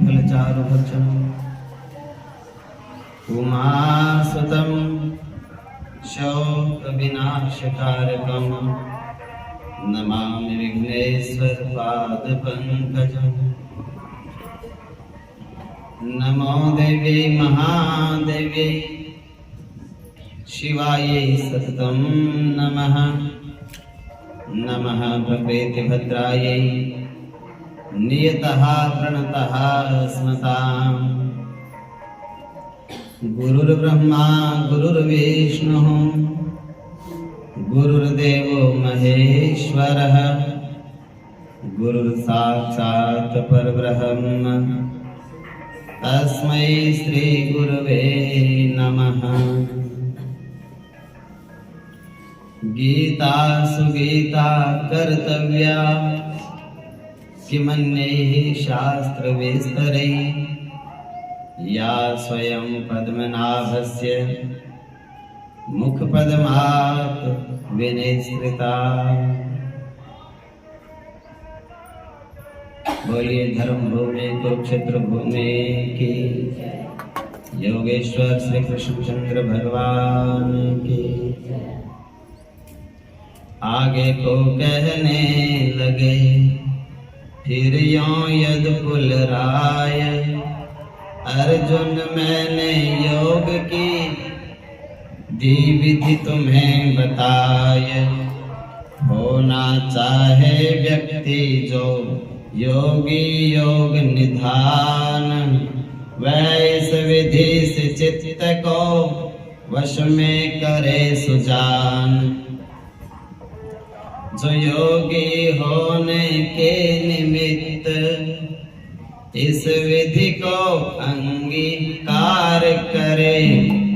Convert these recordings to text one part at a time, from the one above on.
फलचारुभक्षणम् उमासुतं शोकविनाशकारकं नमामि विघ्नेश्वरपादपङ्कजम्। नमो देव्यै महादेव्यै शिवायै सततं नमः। नमः प्रकृति भद्रायै नियतः प्रणतः स्मताम्। गुरुर्ब्रह्मा गुरुर्विष्णुः गुरुर्देवो महेश्वरः गुरुर्साक्षात् परब्रह्म तस्मै श्री गुरवे नमः। गीता सुगीता कर्तव्या किमन्यैः शास्त्रविस्तरैः या स्वयं पद्मनाभस्य मुखपद्मात् विनिसृता। बोलिए धर्म भूमि कुरुक्षेत्र भूमि की, योगेश्वर श्री कृष्णचंद्र भगवान की। आगे को कहने लगे फिर यों यदुकुल राय, अर्जुन मैंने योग की दी विधि तुम्हें बताय। होना चाहे व्यक्ति जो योगी योग निधान, वह इस विधि से चित्त को वश में करे सुजान। जो योगी होने के निमित्त इस विधि को अंगीकार करे,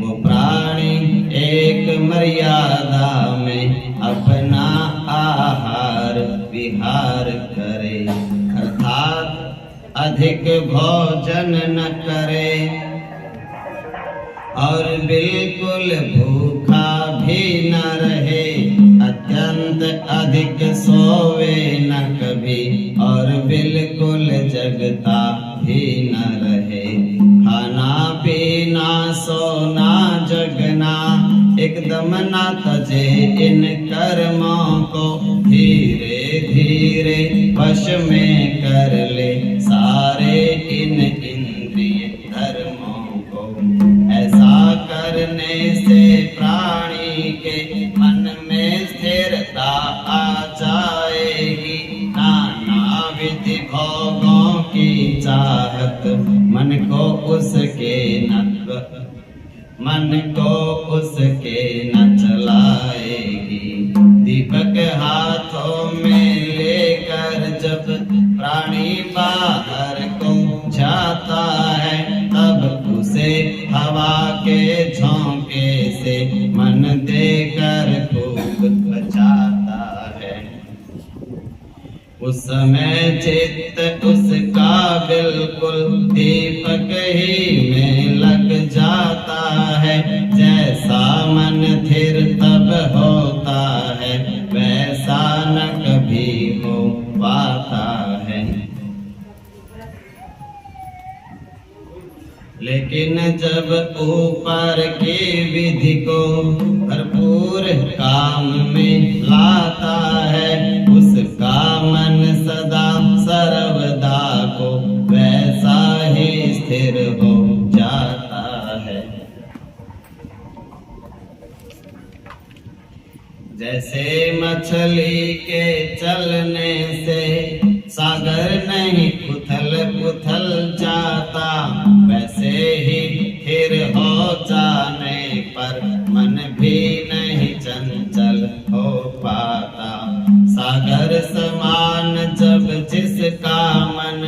वो प्राणी एक मर्यादा में अपना आहार विहार करे, अर्थात अधिक भोजन न करे और बिल्कुल भूखा भी न रहे। अत्यंत अधिक सोवे न कभी और बिल्कुल जगता भी न रहे। खाना पीना सोना जगना एकदम न तजे इन कर्मों को, धीरे धीरे वश में कर ले सारे इन इंद्रिय धर्मों को। ऐसा करने से प्राणी के मन में स्थिरता आ जाएगी। नाना विधि भोगों की चाहत मन को उसके न चलाएगी। दीपक हाथों में लेकर जब प्राणी बाहर को जाता है, तब उसे हवा के झोंके से मन देकर खूब बचाता है। उस समय चित्त उसका बिल्कुल दीपक ही में लग जाता है। जैसा मन थिर तब होता है, वैसा न कभी हो पाता है। लेकिन जब ऊपर की विधि को भरपूर काम में लाता है, उसका मन सदा सर्वदा को वैसा ही स्थिर हो जाता है। जैसे मछली के चलने से सागर नहीं उथल पुथल जाता, वैसे ही स्थिर हो जाने पर मन भी नहीं चंचल हो पाता। सागर समान जब जिसका मन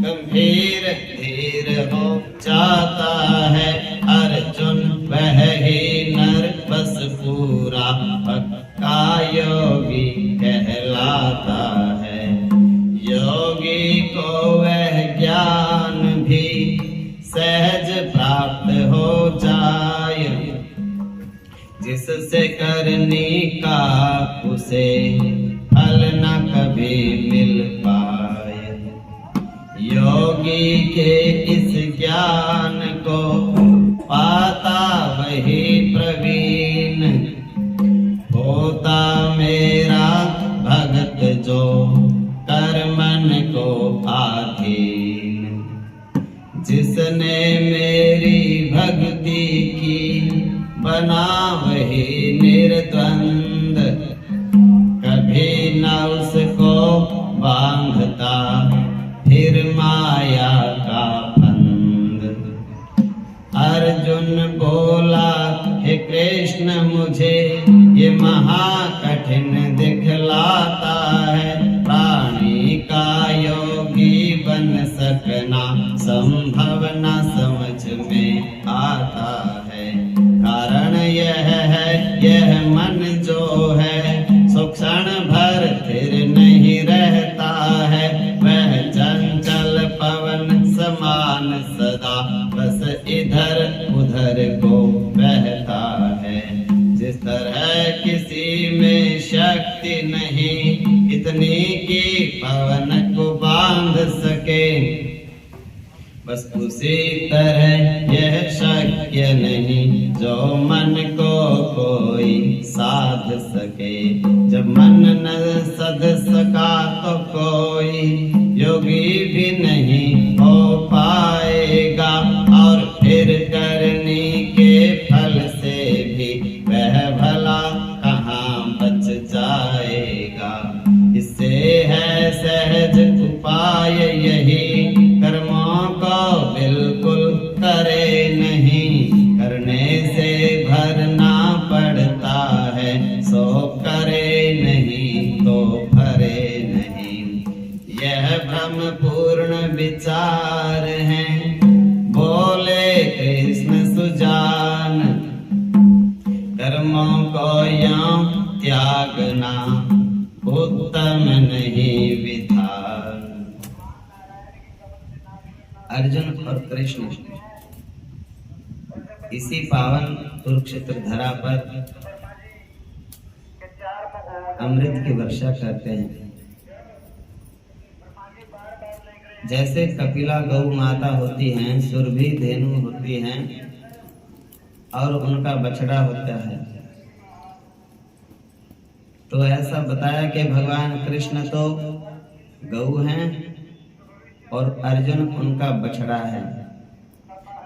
गंभीर धीर हो जाता है, अर्जुन वह ही नर बस पूरा पक्का योगी कहलाता है। योगी को वह ज्ञान भी सहज प्राप्त हो जाए, जिससे करनी का उसे फल न कभी मिल पाए। योग योगी के इस ज्ञान को पाता वही प्रवीण, होता मेरा भगत जो कर मन को आधीन। जिसने मेरी भक्ति की बना वही निर्द्वंद, कभी न उसको बांधता फिर माया का फंद। अर्जुन बोला हे कृष्ण मुझे ये महा कठिन दिखलाता है, प्राणी का योगी बन सकना संभव न समझ में आता है। कारण यह है यह मन जो है सो क्षण भर स्थिर नहीं रहता है, वह चंचल पवन समान सदा बस इधर उधर को बहता है। जिस तरह किसी में शक्ति नहीं इतनी कि पवन को बांध सके, बस उसी तरह यह शक्य नहीं जो मन को कोई साध सके। जब मन न सध सका तो कोई योगी भी नहीं हो पाएगा, और फिर करने के फल से भी वह भला कहाँ बच जाएगा। इससे है सहज उपाय यही, कर्मों को बिल्कुल करे नहीं, करने से भरना पड़ता है, सो करे नहीं तो भरे नहीं। यह भ्रम पूर्ण विचार है, बोले कृष्ण सुजान, कर्मों को यों त्यागना उत्तम नहीं विधान। अर्जुन और कृष्ण इसी पावन कुरुक्षेत्र धरा पर अमृत की वर्षा करते हैं। जैसे कपिला गौ माता होती हैं, सुरभि धेनु होती हैं और उनका बछड़ा होता है, तो ऐसा बताया कि भगवान कृष्ण तो गौ हैं और अर्जुन उनका बछड़ा है,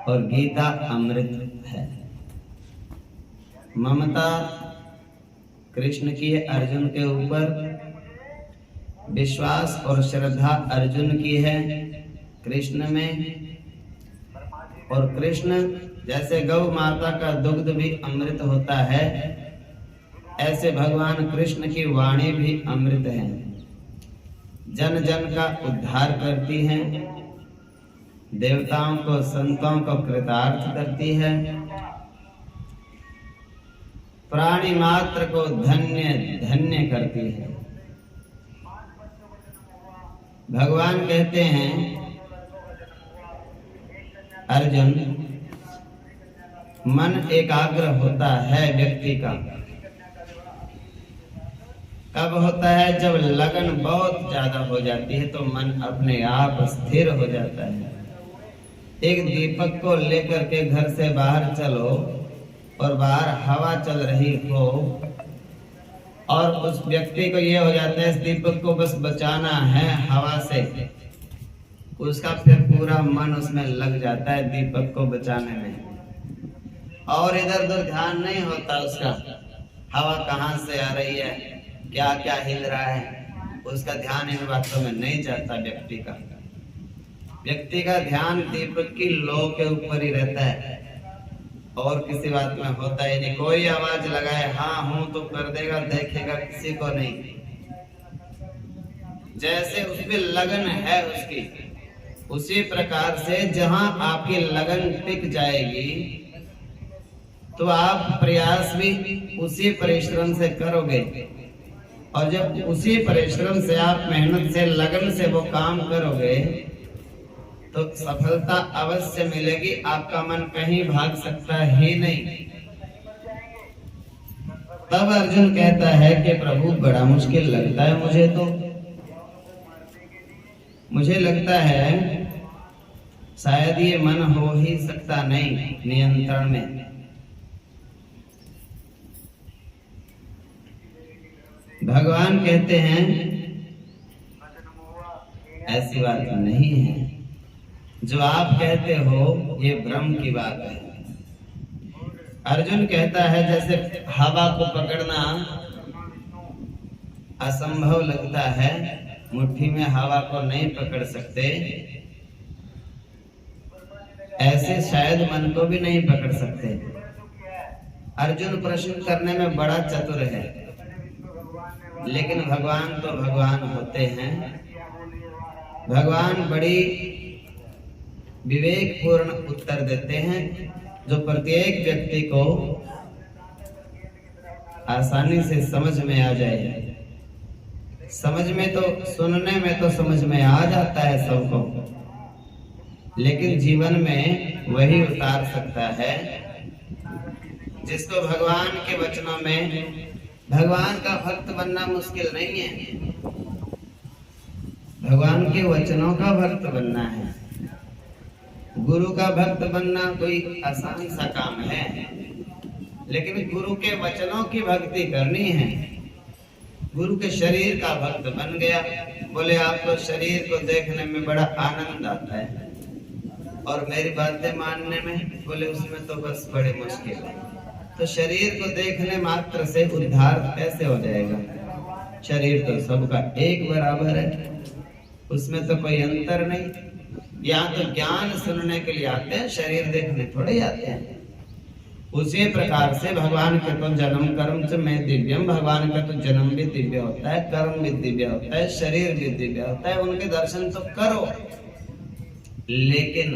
और गीता अमृत है। ममता कृष्ण की है अर्जुन के ऊपर, विश्वास और श्रद्धा अर्जुन की है कृष्ण में। और कृष्ण जैसे गौ माता का दुग्ध भी अमृत होता है, ऐसे भगवान कृष्ण की वाणी भी अमृत है, जन जन का उद्धार करती है, देवताओं को संतों को कृतार्थ करती है, प्राणी मात्र को धन्य धन्य करती है। भगवान कहते हैं अर्जुन, मन एकाग्र होता है व्यक्ति का कब होता है? जब लगन बहुत ज्यादा हो जाती है तो मन अपने आप स्थिर हो जाता है। एक दीपक को लेकर के घर से बाहर चलो और बाहर हवा चल रही हो, और उस व्यक्ति को ये हो जाता है इस दीपक को बस बचाना है हवा से, उसका फिर पूरा मन उसमें लग जाता है दीपक को बचाने में, और इधर उधर ध्यान नहीं होता उसका, हवा कहाँ से आ रही है, क्या क्या हिल रहा है, उसका ध्यान इन बातों में नहीं जाता। व्यक्ति का ध्यान दीपक की लौ के ऊपर ही रहता है और किसी बात में होता ही नहीं। कोई आवाज लगाए हाँ हूं तो कर देगा, देखेगा किसी को नहीं। जैसे उसमें लगन है उसकी, उसी प्रकार से जहां आपकी लगन टिक जाएगी तो आप प्रयास भी उसी परिश्रम से करोगे, और जब उसी परिश्रम से आप मेहनत से लगन से वो काम करोगे तो सफलता अवश्य मिलेगी। आपका मन कहीं भाग सकता ही नहीं। तब अर्जुन कहता है कि प्रभु बड़ा मुश्किल लगता है मुझे, तो मुझे लगता है शायद ये मन हो ही सकता नहीं नियंत्रण में। भगवान कहते हैं ऐसी बात नहीं है, जो आप कहते हो ये भ्रम की बात है। अर्जुन कहता है जैसे हवा को पकड़ना असंभव लगता है, मुट्ठी में हवा को नहीं पकड़ सकते, ऐसे शायद मन को भी नहीं पकड़ सकते। अर्जुन प्रश्न करने में बड़ा चतुर है, लेकिन भगवान तो भगवान होते हैं। भगवान बड़ी विवेकपूर्ण उत्तर देते हैं, जो प्रत्येक व्यक्ति को आसानी से समझ में आ जाए। समझ में तो, सुनने में तो समझ में आ जाता है सबको, लेकिन जीवन में वही उतार सकता है जिसको भगवान के वचनों में। भगवान का भक्त बनना मुश्किल नहीं है, भगवान के वचनों का भक्त बनना है। गुरु का भक्त बनना कोई आसान सा काम है, लेकिन गुरु के वचनों की भक्ति करनी है। गुरु के शरीर का भक्त बन गया, बोले आपको शरीर को देखने में बड़ा आनंद आता है और मेरी बातें मानने में, बोले उसमें तो बस बड़ी मुश्किल है। तो शरीर को देखने मात्र से उद्धार कैसे हो जाएगा? शरीर तो सबका एक बराबर है, उसमें तो कोई अंतर नहीं। यहाँ तो ज्ञान सुनने के लिए आते हैं, शरीर देखने थोड़े आते हैं। उसी प्रकार से भगवान के तो जन्म कर्म से मैं दिव्यम, भगवान का तो जन्म भी दिव्य होता है, कर्म भी दिव्य होता है, शरीर भी दिव्य होता है। उनके दर्शन तो करो, लेकिन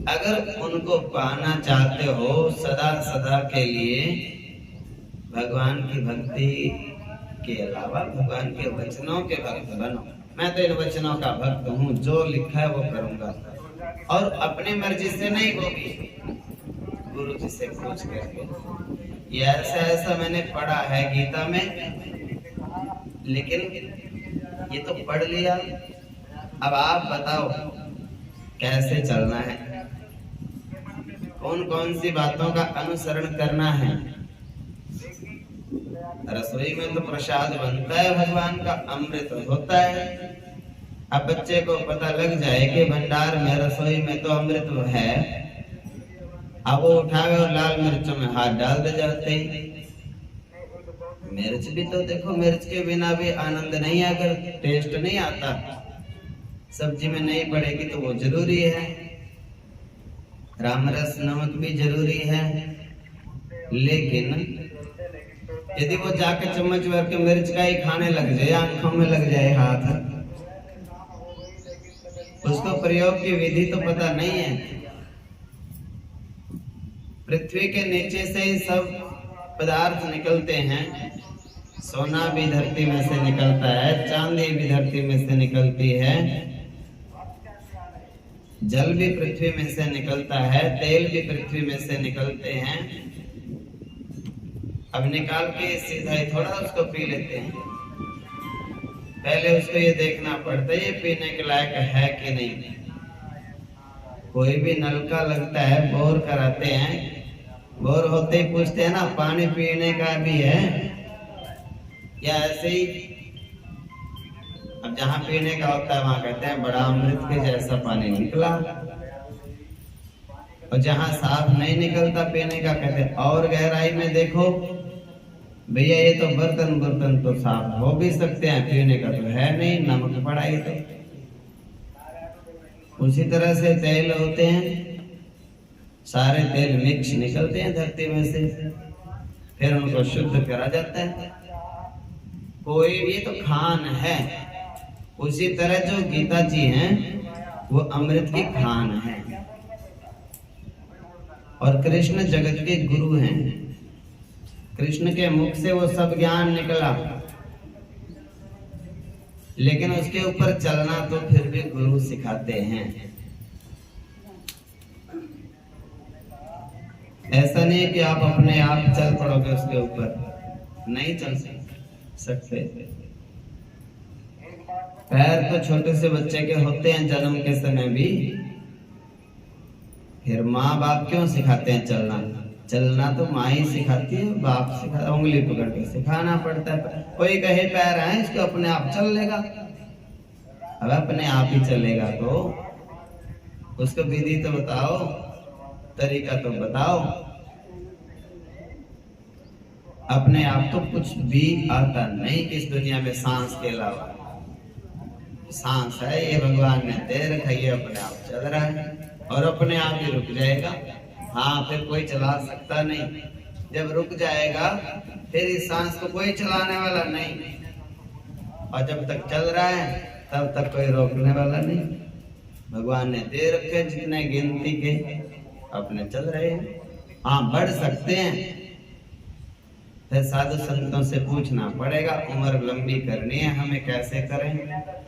अगर उनको पाना चाहते हो सदा सदा के लिए, भगवान की भक्ति के अलावा भगवान के वचनों के भक्त बनो। मैं तो इन वचनों का भक्त हूँ, जो लिखा है वो करूंगा, और अपनी मर्जी से नहीं, वो भी गुरु जी से पूछ करके। ये ऐसा मैंने पढ़ा है गीता में, लेकिन ये तो पढ़ लिया, अब आप बताओ कैसे चलना है, कौन कौन सी बातों का अनुसरण करना है। रसोई में तो प्रसाद बनता है, भगवान का अमृत होता है। अब बच्चे को पता लग जाए कि भंडार में, रसोई में तो अमृत है, अब वो उठावे और लाल मिर्चों में हाथ डाल दे जाते हैं। मिर्च भी तो देखो, मिर्च के बिना भी आनंद नहीं, अगर टेस्ट नहीं आता, सब्जी में नहीं पड़ेगी तो वो जरूरी है। रामरस नमक भी जरूरी है, लेकिन यदि वो जाके चम्मच भर के मिर्च का ही खाने लग जाए, आंखों में लग जाए हाथ, उसको प्रयोग की विधि तो पता नहीं है। पृथ्वी के नीचे से ही सब पदार्थ निकलते हैं, सोना भी धरती में से निकलता है, चांदी भी धरती में से निकलती है, जल भी पृथ्वी में से निकलता है, तेल भी पृथ्वी में से निकलते हैं। अब निकाल के सीधा ही थोड़ा उसको पी लेते हैं, पहले उसको ये देखना पड़ता है ये पीने के लायक है कि नहीं। कोई भी नलका लगता है, बोर कराते हैं, बोर होते ही पूछते हैं ना पानी पीने का भी है या ऐसे ही। अब जहाँ पीने का होता है वहां कहते हैं बड़ा अमृत के जैसा पानी निकला, और जहाँ साफ नहीं निकलता पीने का कहते हैं और गहराई में देखो। भैया ये तो बर्तन तो साफ हो भी सकते हैं, पीने का तो है नहीं, नमक पड़ा ही तो। उसी तरह से तेल होते हैं, सारे तेल मिक्स निकलते हैं धरती में से, फिर उनको शुद्ध करा जाता है। कोई भी तो खान है, उसी तरह जो गीता जी हैं वो अमृत की खान है, और कृष्ण जगत के गुरु हैं। कृष्ण के मुख से वो सब ज्ञान निकला, लेकिन उसके ऊपर चलना तो फिर भी गुरु सिखाते हैं। ऐसा नहीं है कि आप अपने आप चल पड़ोगे उसके ऊपर, नहीं चल सकते। पैर तो छोटे से बच्चे के होते हैं जन्म के समय भी, फिर माँ बाप क्यों सिखाते हैं चलना? चलना तो माँ ही सिखाती है, बाप सिखा, उंगली पकड़ के सिखाना पड़ता है। कोई कहे पैर है इसको अपने आप चल लेगा, अब अपने आप ही चलेगा तो उसको विधि तो बताओ, तरीका तो बताओ। अपने आप तो कुछ भी आता नहीं इस दुनिया में सांस के अलावा। सांस है ये भगवान ने दे रखा, ये अपने आप चल रहा है और अपने आप ही रुक जाएगा। हाँ, फिर कोई चला सकता नहीं। जब रुक जाएगा फिर इस सांस को कोई चलाने वाला नहीं, और जब तक चल रहा है तब तक कोई रोकने वाला नहीं। भगवान ने दे रखे जितने गिनती के, अपने चल रहे हैं। हाँ, बढ़ सकते हैं, फिर साधु संतों से पूछना पड़ेगा। उम्र लंबी करनी है हमें, कैसे करें?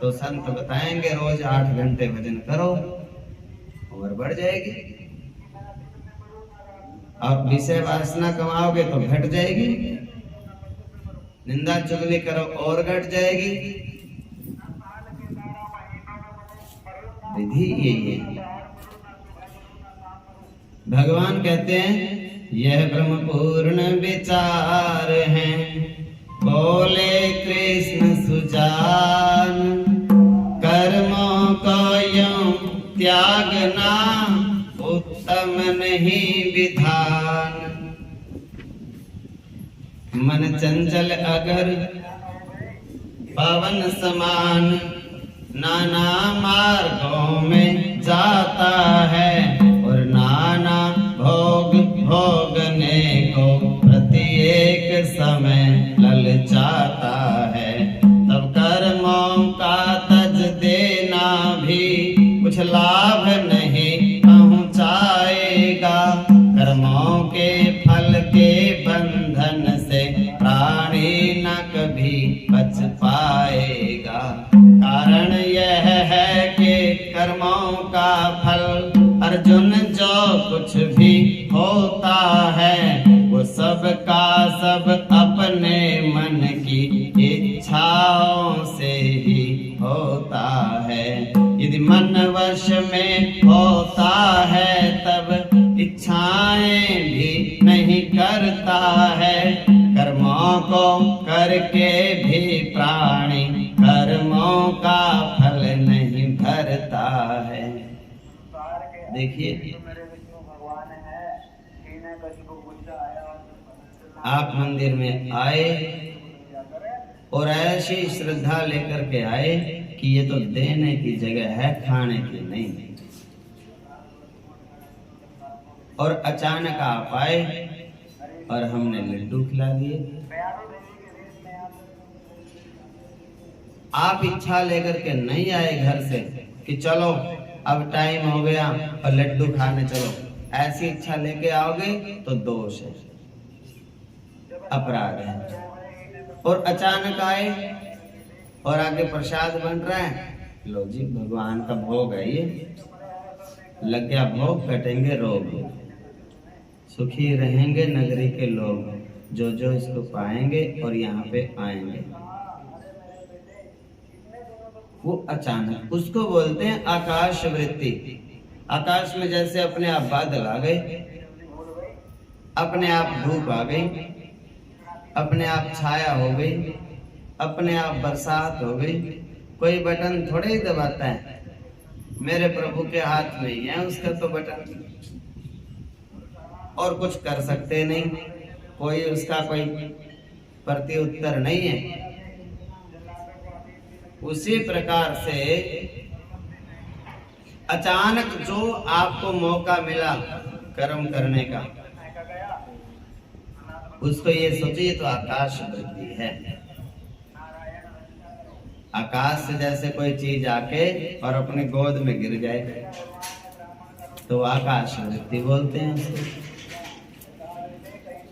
तो संत बताएंगे रोज 8 घंटे भजन करो, उम्र बढ़ जाएगी। आप विषय वासना कमाओगे तो घट जाएगी, निंदा चुगली करो और घट जाएगी। विधि यही है। भगवान कहते हैं यह ब्रह्म पूर्ण विचार है, बोले कृष्ण सुजान, कर्मों को यूं त्यागना उत्तम नहीं विधान। मन चंचल अगर पवन समान, नाना मार्गों में जाता है और नाना भोग भोगने को प्रत्येक समय ललचाता है। तब कर्मों का तज देना भी कुछ लाभ नहीं पहुंचाएगा। कर्मों के फल के बंधन से प्राणी न कभी बच पाएगा। कारण यह है कि कर्मों का फल अर्जुन जो कुछ भी होता है वो सब का सब अपने मन की इच्छाओं से ही होता है। यदि मन वश में होता है तब इच्छाएं भी नहीं करता है। कर्मों को करके भी प्राणी कर्मों का फल नहीं भरता है। देखिए, आप मंदिर में आए और ऐसी श्रद्धा लेकर के आए कि ये तो देने की जगह है, खाने की नहीं। और अचानक आप आए और हमने लड्डू खिला दिए। आप इच्छा लेकर के नहीं आए घर से कि चलो अब टाइम हो गया और लड्डू खाने चलो। ऐसी इच्छा लेके आओगे तो दोष है, अपराध है। और अचानक आए और आगे प्रसाद बन रहा है, लो जी भगवान का भोग है, ये लग गया भोग, कटेंगे रोग, सुखी रहेंगे नगरी के लोग जो जो इसको पाएंगे और यहाँ पे आएंगे। वो अचानक, उसको बोलते हैं आकाश वृत्ति। आकाश में जैसे अपने आप बादल आ गए, अपने आप धूप आ गई, अपने आप छाया हो गई, अपने आप बरसात हो गई। कोई बटन थोड़े ही दबाता है, मेरे प्रभु के हाथ में ही है उसका तो बटन, और कुछ कर सकते नहीं, कोई उसका कोई प्रति उत्तर नहीं है। उसी प्रकार से अचानक जो आपको मौका मिला कर्म करने का, उसको ये सोचिए तो आकाश वृत्ति है। आकाश से जैसे कोई चीज आके और अपने गोद में गिर जाए तो आकाश वृत्ति बोलते हैं उसको।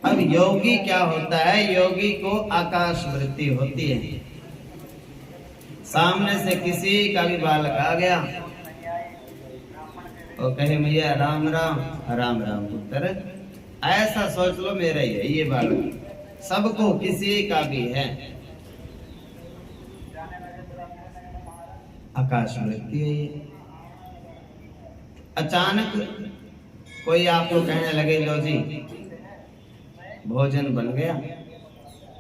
अब योगी क्या होता है? योगी को आकाश वृत्ति होती है। सामने से किसी का भी बालक आ गया और कहे भैया राम राम, राम राम पुत्र, ऐसा सोच लो मेरा ही है ये बालक, सबको किसी का भी है। आकाश वृत्ति है ये। अचानक कोई आपको कहने लगे, लो जी भोजन बन गया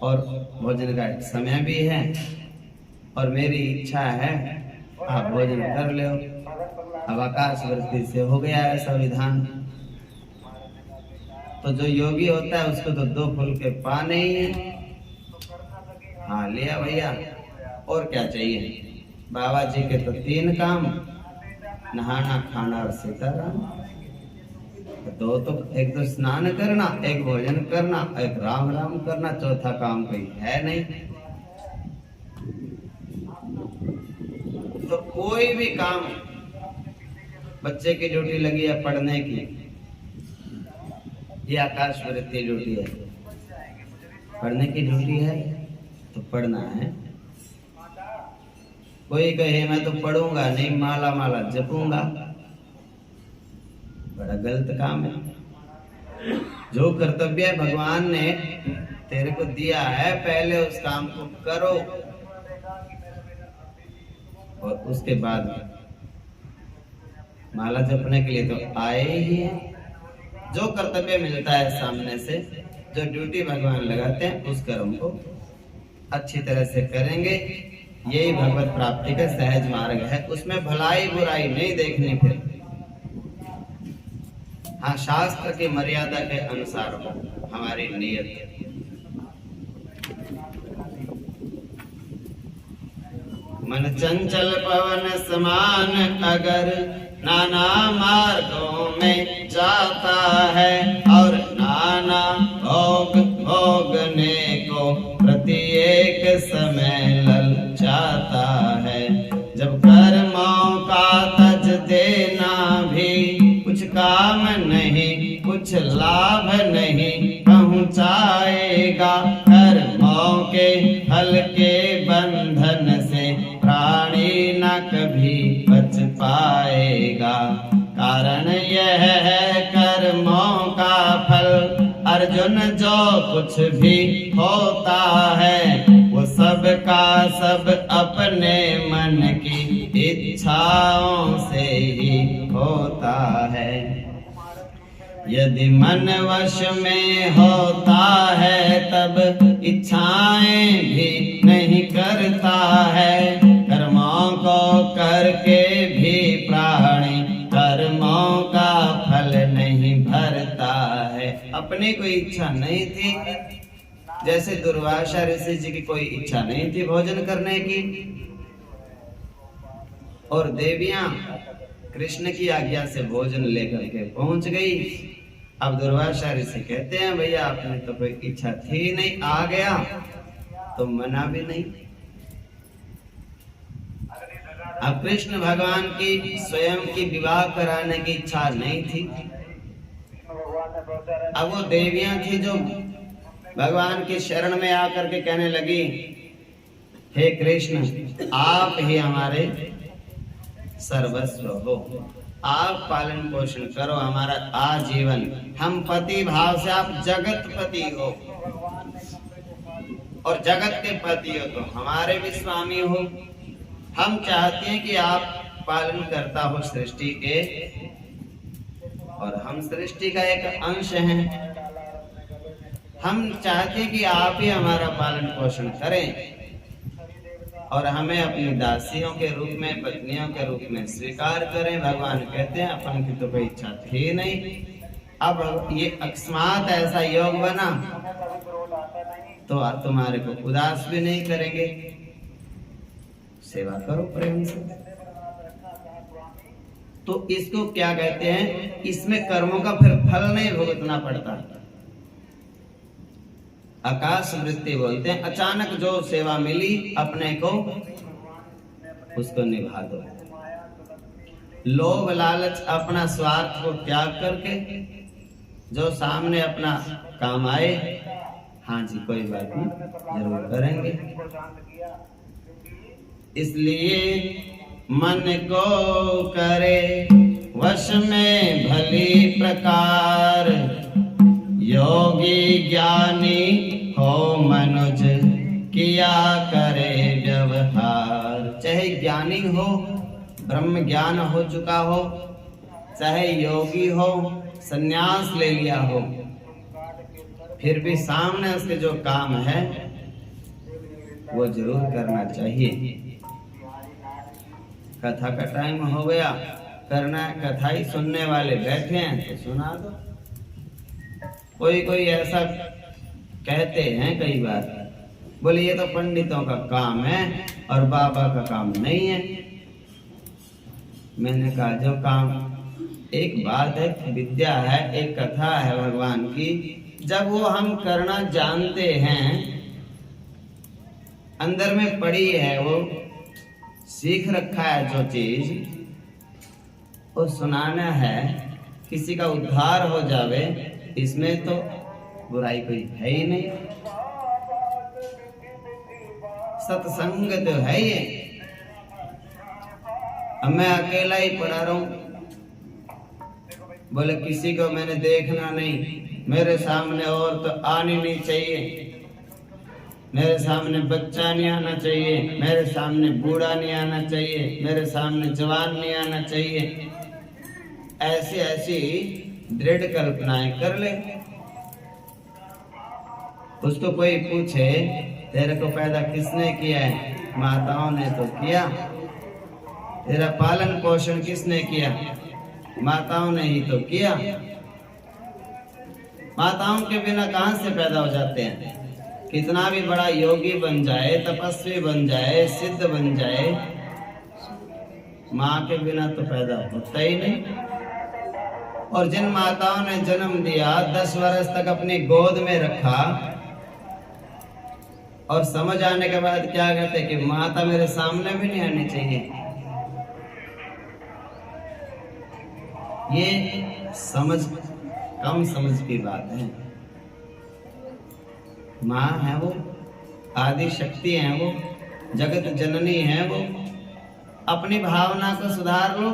और भोजन का समय भी है और मेरी इच्छा है आप भोजन कर लो। अब आकाश वृत्ति से हो गया ऐसा विधान। तो जो योगी होता है उसको तो 2 फुलके पाने ही है। हाँ लिया भैया, और क्या चाहिए। बाबा जी के तो 3 काम, नहाना, खाना और सीताराम। तो एक तो स्नान करना, एक भोजन करना, एक राम राम करना, चौथा काम कोई है नहीं। तो कोई भी काम, बच्चे की ड्यूटी लगी है पढ़ने की, ये आकाश वृत्ति ड्यूटी है। पढ़ने की ड्यूटी है तो पढ़ना है। कोई कहे मैं तो पढ़ूंगा नहीं, माला माला जपूंगा, बड़ा गलत काम है। जो कर्तव्य भगवान ने तेरे को दिया है पहले उस काम को करो और उसके बाद माला जपने के लिए तो आए ही हैं। जो कर्तव्य मिलता है सामने से, जो ड्यूटी भगवान लगाते हैं, उस कर्म को अच्छी तरह से करेंगे। यही भगवत प्राप्ति का सहज मार्ग है। उसमें भलाई बुराई नहीं देखनी। फिर हाँ, शास्त्र की मर्यादा के अनुसार हमारी नियत। मन चंचल पवन समान अगर नाना मार्गों में जाता है और नाना भोग भोगने को प्रत्येक समय ललचाता है। जब कर्मों का तज देना भी कुछ काम नहीं, कुछ लाभ नहीं पहुँचाएगा, कर्मों के फल के बंधन से प्राणी न कभी बच पाएगा। कारण यह है कर्मों का फल अर्जुन, जो कुछ भी होता है वो सब का सब अपने मन की इच्छाओं से ही होता है। यदि मन वश में होता है तब इच्छाएं भी नहीं करता है। कर्मों को करके भी प्राणी कर्मों का फल नहीं भरता है। अपनी कोई इच्छा नहीं थी, जैसे दुर्वासा ऋषि जी की कोई इच्छा नहीं थी भोजन करने की, और देवियां कृष्ण की आज्ञा से भोजन लेकर के पहुंच गई। अब दुर्वासा ऋषि कहते हैं भैया आपने तो कोई इच्छा थी नहीं, आ गया तो मना भी नहीं। अब कृष्ण भगवान की स्वयं की विवाह कराने की इच्छा नहीं थी। अब वो देवियां थी जो भगवान की शरण में आकर के कहने लगी, हे कृष्ण आप ही हमारे सर्वस्व हो, आप पालन पोषण करो हमारा आजीवन। हम पति भाव से, आप जगत पति हो और जगत के पति हो तो हमारे भी स्वामी हो। हम चाहते हैं कि आप पालन करता हो सृष्टि के, और हम सृष्टि का एक अंश हैं। हम चाहते हैं कि आप ही हमारा पालन पोषण करें और हमें अपनी दासियों के रूप में, पत्नियों के रूप में स्वीकार करें। भगवान कहते हैं अपन की तो कोई इच्छा थी नहीं, अब ये अकस्मात ऐसा योग बना तो तुम्हारे को उदास भी नहीं करेंगे, सेवा करो प्रेम से। तो इसको क्या कहते हैं, इसमें कर्मों का फिर फल नहीं भुगतना पड़ता। आकाश वृत्ति बोलते हैं, अचानक जो सेवा मिली अपने को उसको निभा दो। लोभ लालच अपना स्वार्थ को त्याग करके जो सामने अपना काम आए, हाँ जी कोई बात नहीं जरूर करेंगे। इसलिए मन को करे वश में भली प्रकार, योगी ज्ञानी हो मनुज किया करे व्यवहार। चाहे चाहे ज्ञानी हो, ब्रह्म ज्ञान हो चुका हो, चाहे योगी हो, संन्यास ले लिया हो, फिर भी सामने उसके जो काम है वो जरूर करना चाहिए। कथा का टाइम हो गया, करना कथा ही सुनने वाले बैठे हैं तो सुना दो। कोई कोई ऐसा कहते हैं कई बार, बोले ये तो पंडितों का काम है और बाबा का काम नहीं है। मैंने कहा जो काम, एक बात है, विद्या है, एक कथा है भगवान की, जब वो हम करना जानते हैं, अंदर में पड़ी है, वो सीख रखा है जो चीज, वो सुनाना है, किसी का उद्धार हो जावे, इसमें तो बुराई कोई है ही नहीं। सत्संग तो है ये। अब मैं अकेला ही पढ़ा रहा हूं, बोले किसी को मैंने देखना नहीं, मेरे सामने और तो आनी नहीं चाहिए, मेरे सामने बच्चा नहीं आना चाहिए, मेरे सामने बूढ़ा नहीं आना चाहिए, मेरे सामने जवान नहीं आना चाहिए, ऐसी ऐसी दृढ़ कल्पनाएं कर ले। उसको कोई पूछे तेरे को पैदा किसने किया है? माताओं ने तो किया। तेरा पालन पोषण किसने किया? माताओं ने ही तो किया। माताओं के बिना कहां से पैदा हो जाते हैं? कितना भी बड़ा योगी बन जाए, तपस्वी बन जाए, सिद्ध बन जाए, माँ के बिना तो पैदा होता ही नहीं। और जिन माताओं ने जन्म दिया, 10 वर्ष तक अपनी गोद में रखा और समझ आने के बाद क्या कहते कि माता मेरे सामने भी नहीं आनी चाहिए। ये समझ, कम समझ की बात है। माँ है वो, आदि शक्ति है वो, जगत जननी है वो। अपनी भावना को सुधार लो।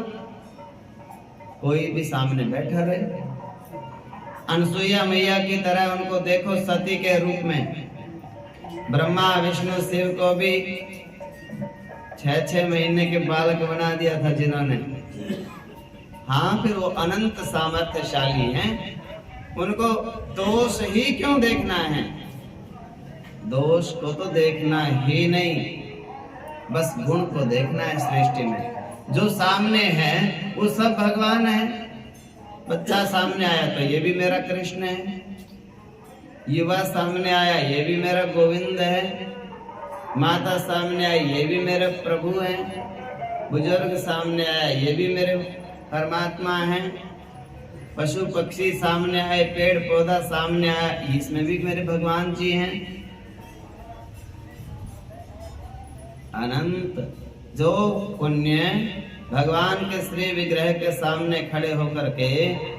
कोई भी सामने बैठा रहे, अनसुईया मैया की तरह उनको देखो, सती के रूप में। ब्रह्मा विष्णु शिव को भी 6-6 महीने के बालक बना दिया था जिन्होंने। हाँ, फिर वो अनंत सामर्थ्यशाली हैं, उनको दोष ही क्यों देखना है? दोष को तो देखना ही नहीं, बस गुण को देखना है। सृष्टि में जो सामने है वो सब भगवान है। बच्चा सामने आया तो ये भी मेरा कृष्ण है, युवा सामने आया ये भी मेरा गोविंद है, माता सामने आई ये भी मेरे प्रभु हैं, बुजुर्ग सामने आया ये भी मेरे परमात्मा हैं, पशु पक्षी सामने आए, पेड़ पौधा सामने आया, इसमें भी मेरे भगवान जी हैं। अनंत जो पुण्य भगवान के श्री विग्रह के सामने खड़े होकर के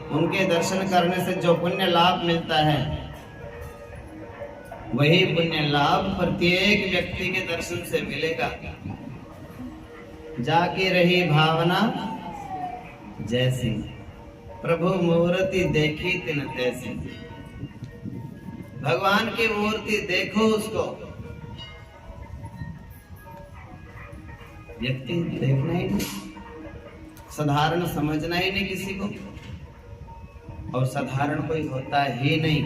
उनके दर्शन करने से जो पुण्य लाभ मिलता है, वही पुण्य लाभ प्रत्येक व्यक्ति के दर्शन से मिलेगा। जाकी रही भावना जैसी, प्रभु मूर्ति देखी तिन तैसी। भगवान की मूर्ति देखो, उसको व्यक्ति देखना ही नहीं, साधारण समझना ही नहीं किसी को, और साधारण कोई होता ही नहीं।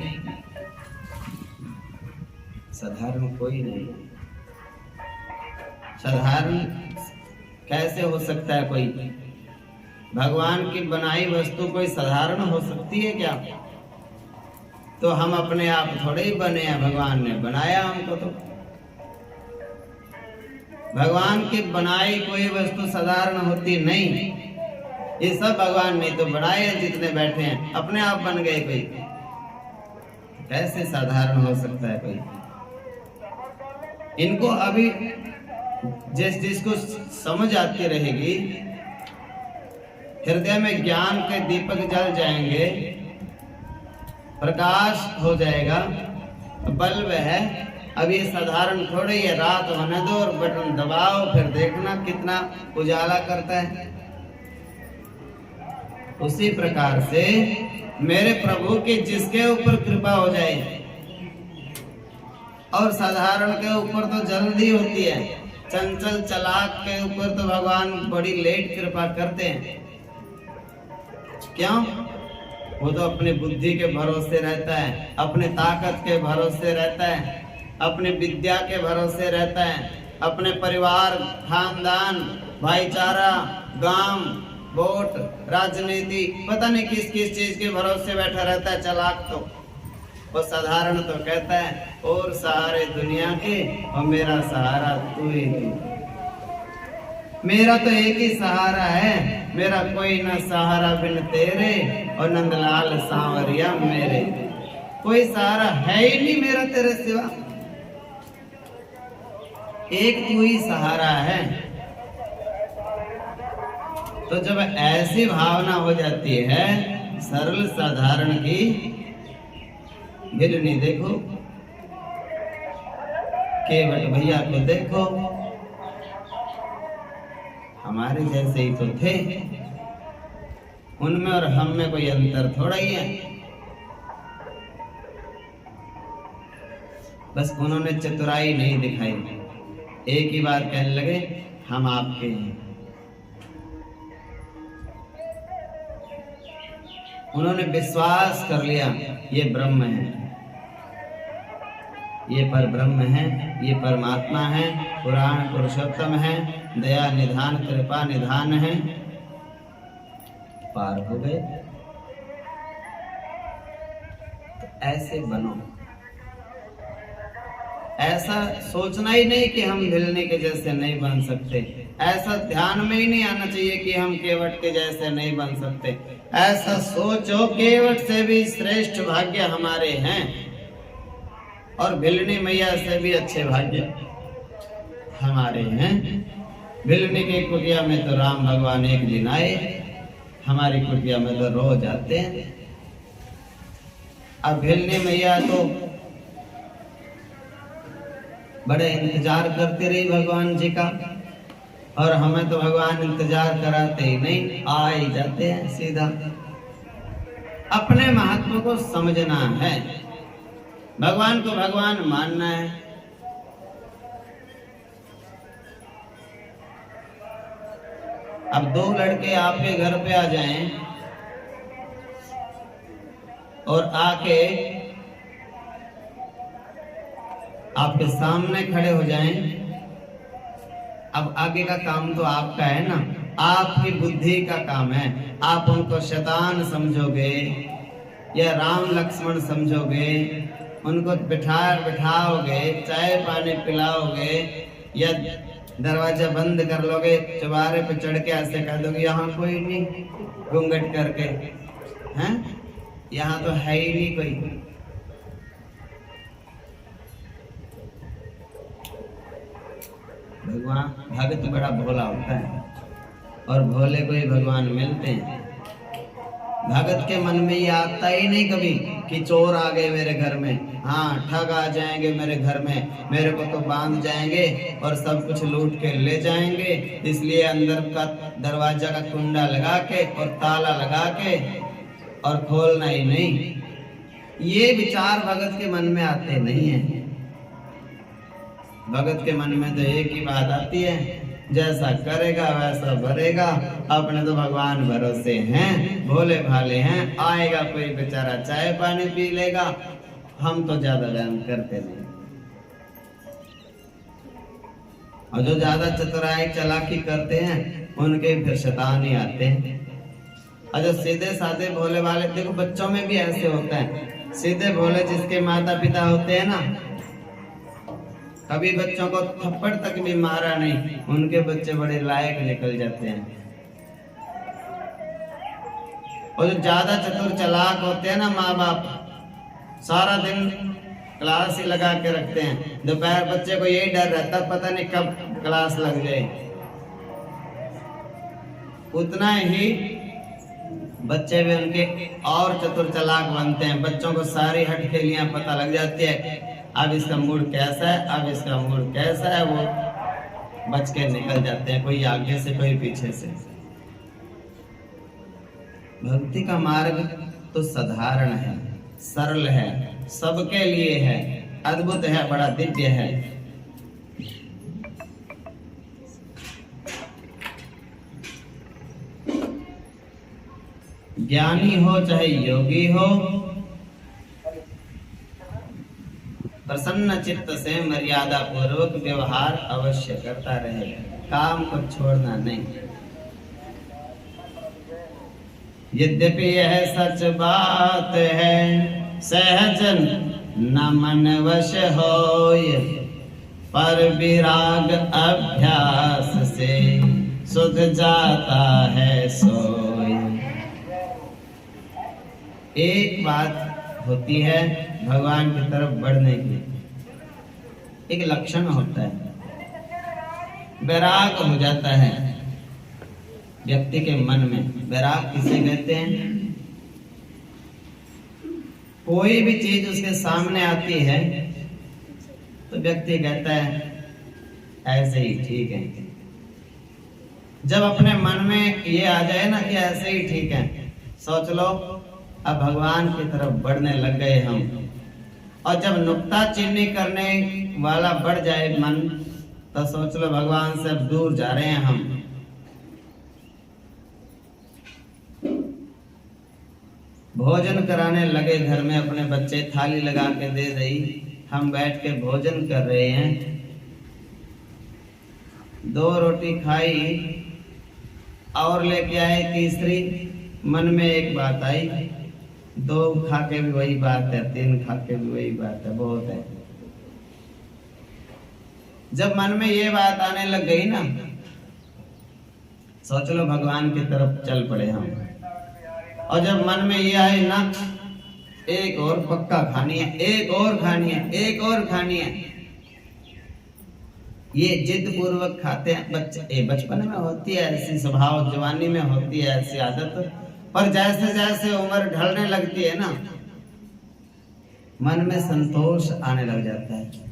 साधारण कोई नहीं। साधारण कैसे हो सकता है कोई? भगवान की बनाई वस्तु कोई साधारण हो सकती है क्या? तो हम अपने आप थोड़े ही बने हैं, भगवान ने बनाया हमको। तो भगवान की बनाई कोई वस्तु साधारण होती नहीं। ये सब भगवान ने तो बनाए हैं, जितने बैठे हैं अपने आप बन गए। कोई कैसे साधारण हो सकता है कोई? इनको अभी जिसको समझ आती रहेगी, हृदय में ज्ञान के दीपक जल जाएंगे, प्रकाश हो जाएगा, बल्ब है। अब ये साधारण थोड़े, ये रात होने दो और बटन दबाओ, फिर देखना कितना उजाला करता है। उसी प्रकार से मेरे प्रभु की जिसके ऊपर कृपा हो जाए, और साधारण के ऊपर तो जल्दी होती है, चंचल चालाक के ऊपर तो भगवान बड़ी लेट कृपा करते हैं। क्यों? वो तो अपनी बुद्धि के भरोसे रहता है, अपने ताकत के भरोसे रहता है, अपने विद्या के भरोसे रहता है, अपने परिवार, खानदान, भाईचारा, गांव, वोट, राजनीति, पता नहीं किस किस चीज के भरोसे बैठा रहता है चालाक। तो वो साधारण तो कहता है और सहारे दुनिया के और मेरा सहारा तू ही तू। मेरा तो एक ही सहारा है, मेरा कोई न सहारा बिन तेरे और नंदलाल सांवरिया मेरे। कोई सहारा है ही नहीं मेरा तेरे सिवा, एक तू ही सहारा है। तो जब ऐसी भावना हो जाती है सरल साधारण की, गिरनी देखो, केवट भैया को देखो, हमारे जैसे ही तो थे, उनमें और हम में कोई अंतर थोड़ा ही है। बस उन्होंने चतुराई नहीं दिखाई, एक ही बात कहने लगे हम आपके हैं। उन्होंने विश्वास कर लिया ये ब्रह्म है, ये पर ब्रह्म है, ये परमात्मा है, पुराण पुरुषोत्तम है, दया निधान कृपा निधान है। पार हो गए। तो ऐसे बनो, ऐसा सोचना ही नहीं कि हम भिलने के जैसे नहीं बन सकते, ऐसा ध्यान में ही नहीं आना चाहिए कि हम केवट के जैसे नहीं बन सकते। ऐसा सोचो केवट से भी श्रेष्ठ भाग्य हमारे हैं और भिलनी मैया से भी अच्छे भाग्य हमारे हैं। भिलनी की कुटिया में तो राम भगवान एक दिन आए, हमारी कुटिया में तो रोज आते हैं। अब भिलनी मैया तो बड़े इंतजार करते रही भगवान जी का, और हमें तो भगवान इंतजार कराते ही नहीं, आ ही जाते हैं सीधा। अपने महत्व को समझना है, भगवान को भगवान मानना है। अब दो लड़के आपके घर पे आ जाएं और आके आपके सामने खड़े हो जाएं, अब आगे का काम तो आपका है ना, आपकी बुद्धि का काम है। आप उनको शैतान समझोगे या राम लक्ष्मण समझोगे, उनको बिठाओगे, चाय पानी पिलाओगे या दरवाजा बंद कर लोगे, चुबारे पे चढ़ के ऐसे कह दोगे यहाँ कोई नहीं, घूंघट करके, हैं यहाँ तो है ही नहीं कोई। भगवान भगत बड़ा भोला होता है और भोले को ही भगवान मिलते हैं। भगत के मन में ये आता ही नहीं कभी कि चोर आ गए मेरे घर में, हाँ ठग आ जाएंगे मेरे घर में, मेरे को तो बांध जाएंगे और सब कुछ लूट के ले जाएंगे, इसलिए अंदर का दरवाजा का कुंडा लगा के और ताला लगा के और खोलना ही नहीं। ये विचार भगत के मन में आते नहीं है। भगत के मन में तो एक ही बात आती है, जैसा करेगा वैसा भरेगा, अपने तो भगवान भरोसे हैं, भोले भाले हैं, आएगा कोई बेचारा चाय पानी पी लेगा, हम तो ज्यादा वहम करते नहीं। और जो ज्यादा चतुराई चालाकी करते हैं उनके फिर शैतान ही आते हैं। और जो सीधे साधे भोले वाले, देखो बच्चों में भी ऐसे होता है, सीधे भोले जिसके माता पिता होते हैं ना, कभी बच्चों को थप्पड़ तक भी मारा नहीं, उनके बच्चे बड़े लायक निकल जाते हैं। और जो ज्यादा चतुर चालाक होते हैं ना माँ बाप, सारा दिन क्लास ही लगा के रखते हैं, दोपहर बच्चे को यही डर रहता पता नहीं कब क्लास लग जाए। उतना ही बच्चे भी उनके और चतुर चालाक बनते हैं, बच्चों को सारी हटखेलियां पता लग जाती है, अब इसका मूड कैसा है, अब इसका मूड कैसा है, वो बच के निकल जाते हैं, कोई आगे से कोई पीछे से। भक्ति का मार्ग तो साधारण है, सरल है, सबके लिए है, अद्भुत है, बड़ा दिव्य है। ज्ञानी हो चाहे योगी हो, प्रसन्न चित्त से मर्यादा पूर्वक व्यवहार अवश्य करता रहेगा, काम को छोड़ना नहीं। यद्यपि यह सच बात है, सहजन न मन वश होय, पर विराग अभ्यास से सुध जाता है सोय। एक बात होती है भगवान की तरफ बढ़ने की, एक लक्षण होता है, वैराग हो जाता है व्यक्ति के मन में। वैराग किसे कहते हैं? कोई भी चीज उसके सामने आती है तो व्यक्ति कहता है ऐसे ही ठीक है। जब अपने मन में ये आ जाए ना कि ऐसे ही ठीक है, सोच लो अब भगवान की तरफ बढ़ने लग गए हम। और जब नुक्ता चीनी करने वाला बढ़ जाए मन, तो सोच लो भगवान से अब दूर जा रहे हैं हम। भोजन कराने लगे घर में, अपने बच्चे थाली लगा के दे रही, हम बैठ के भोजन कर रहे हैं, 2 रोटी खाई और लेके आए तीसरी, मन में एक बात आई, 2 खा के भी वही बात है, 3 खा के भी वही बात है, बहुत है। जब मन में ये बात आने लग गई ना, सोच लो भगवान की तरफ चल पड़े हम। और जब मन में ये आए ना, एक और पक्का खानी है, एक और खानी है, एक और खानी है, ये जिद पूर्वक खाते हैं बच्चे। बचपन में होती है ऐसी स्वभाव, जवानी में होती है ऐसी आदत, पर जैसे जैसे उम्र ढलने लगती है ना, मन में संतोष आने लग जाता है।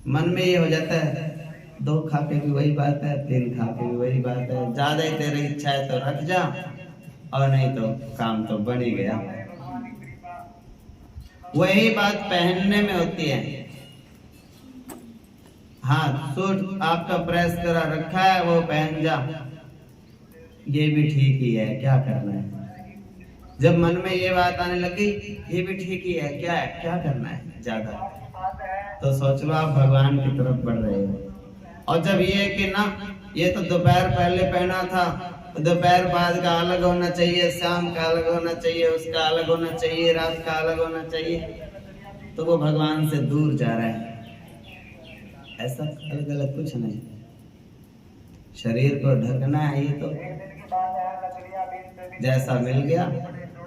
मन में ये हो जाता है 2 खा के भी वही बात है, 3 खा के भी वही बात है, ज्यादा ही तेरी इच्छा है तो रख जा, और नहीं तो काम तो बन ही गया। वही बात पहनने में होती है। हाँ, सूट आपका प्रेस करा रखा है, वो पहन जा, ये भी ठीक ही है, क्या करना है। जब मन में ये बात आने लगी, ये भी ठीक ही है, क्या करना है ज्यादा, तो सोच लो आप भगवान की तरफ बढ़ रहे हो। और जब ये कि ना, ये तो दोपहर पहले पहना था, दोपहर बाद का अलग होना चाहिए, शाम का अलग होना चाहिए, उसका अलग होना चाहिए, रात का अलग होना चाहिए, तो वो भगवान से दूर जा रहा है। ऐसा अलग अलग कुछ नहीं, शरीर को ढकना है, ये तो जैसा मिल गया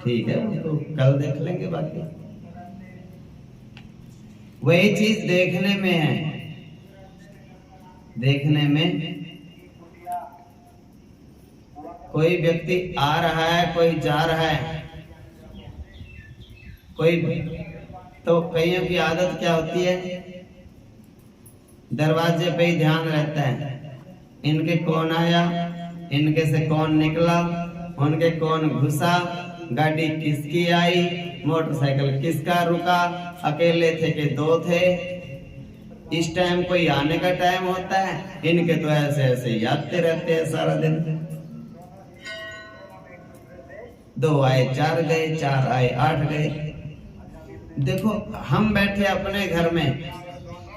ठीक है, उसको कल देख लेंगे। बाकी वही चीज देखने में है, देखने में कोई व्यक्ति आ रहा है, कोई जा रहा है, कोई, तो कईयों की आदत क्या होती है, दरवाजे पे ही ध्यान रहता है, इनके कौन आया, इनके से कौन निकला, उनके कौन घुसा, गाड़ी किसकी आई, मोटरसाइकिल किसका रुका, अकेले थे कि 2 थे, इस टाइम कोई आने का टाइम होता है, इनके तो ऐसे ऐसे यादते रहते हैं सारा दिन। 2 आए 4 गए, 4 आए 8 गए। देखो हम बैठे अपने घर में,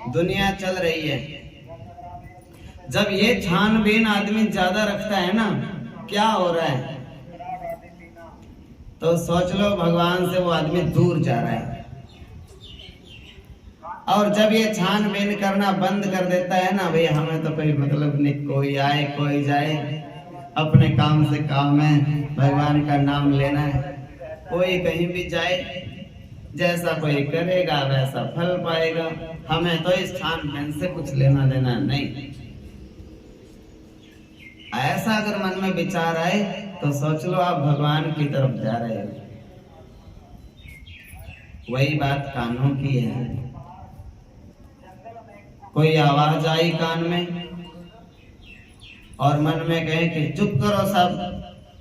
दुनिया चल रही है। जब ये छानबीन आदमी ज्यादा रखता है ना, क्या हो रहा है, तो सोच लो भगवान से वो आदमी दूर जा रहा है। और जब ये छानबीन करना बंद कर देता है ना, भाई हमें तो कोई मतलब नहीं, कोई आए कोई जाए, अपने काम से काम है, भगवान का नाम लेना है, कोई कहीं भी जाए, जैसा कोई करेगा वैसा फल पाएगा, हमें तो इस छानबीन से कुछ लेना देना नहीं। ऐसा अगर मन में विचार आए तो सोच लो आप भगवान की तरफ जा रहे हो। वही बात कानों की है। कोई आवाज आई कान में और मन में कहे कि चुप करो सब,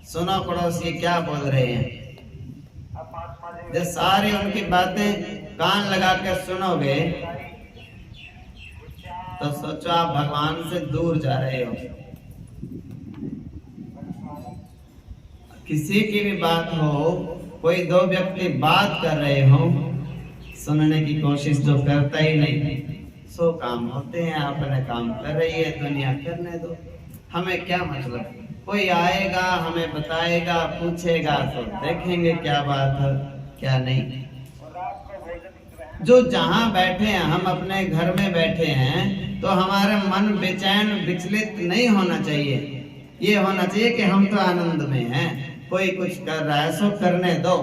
सुनो पड़ोसी क्या बोल रहे हैं, जब सारी उनकी बातें कान लगा के सुनोगे तो सोचो आप भगवान से दूर जा रहे हो। किसी की भी बात हो, कोई दो व्यक्ति बात कर रहे हो, सुनने की कोशिश जो करता ही नहीं, सो काम होते हैं, अपने काम कर रही है दुनिया, करने दो, हमें क्या मतलब। कोई आएगा हमें बताएगा, पूछेगा तो देखेंगे क्या बात है क्या नहीं। जो जहां बैठे हैं, हम अपने घर में बैठे हैं, तो हमारा मन बेचैन विचलित नहीं होना चाहिए। ये होना चाहिए कि हम तो आनंद में हैं, कोई कुछ कर रहा है सो करने दो,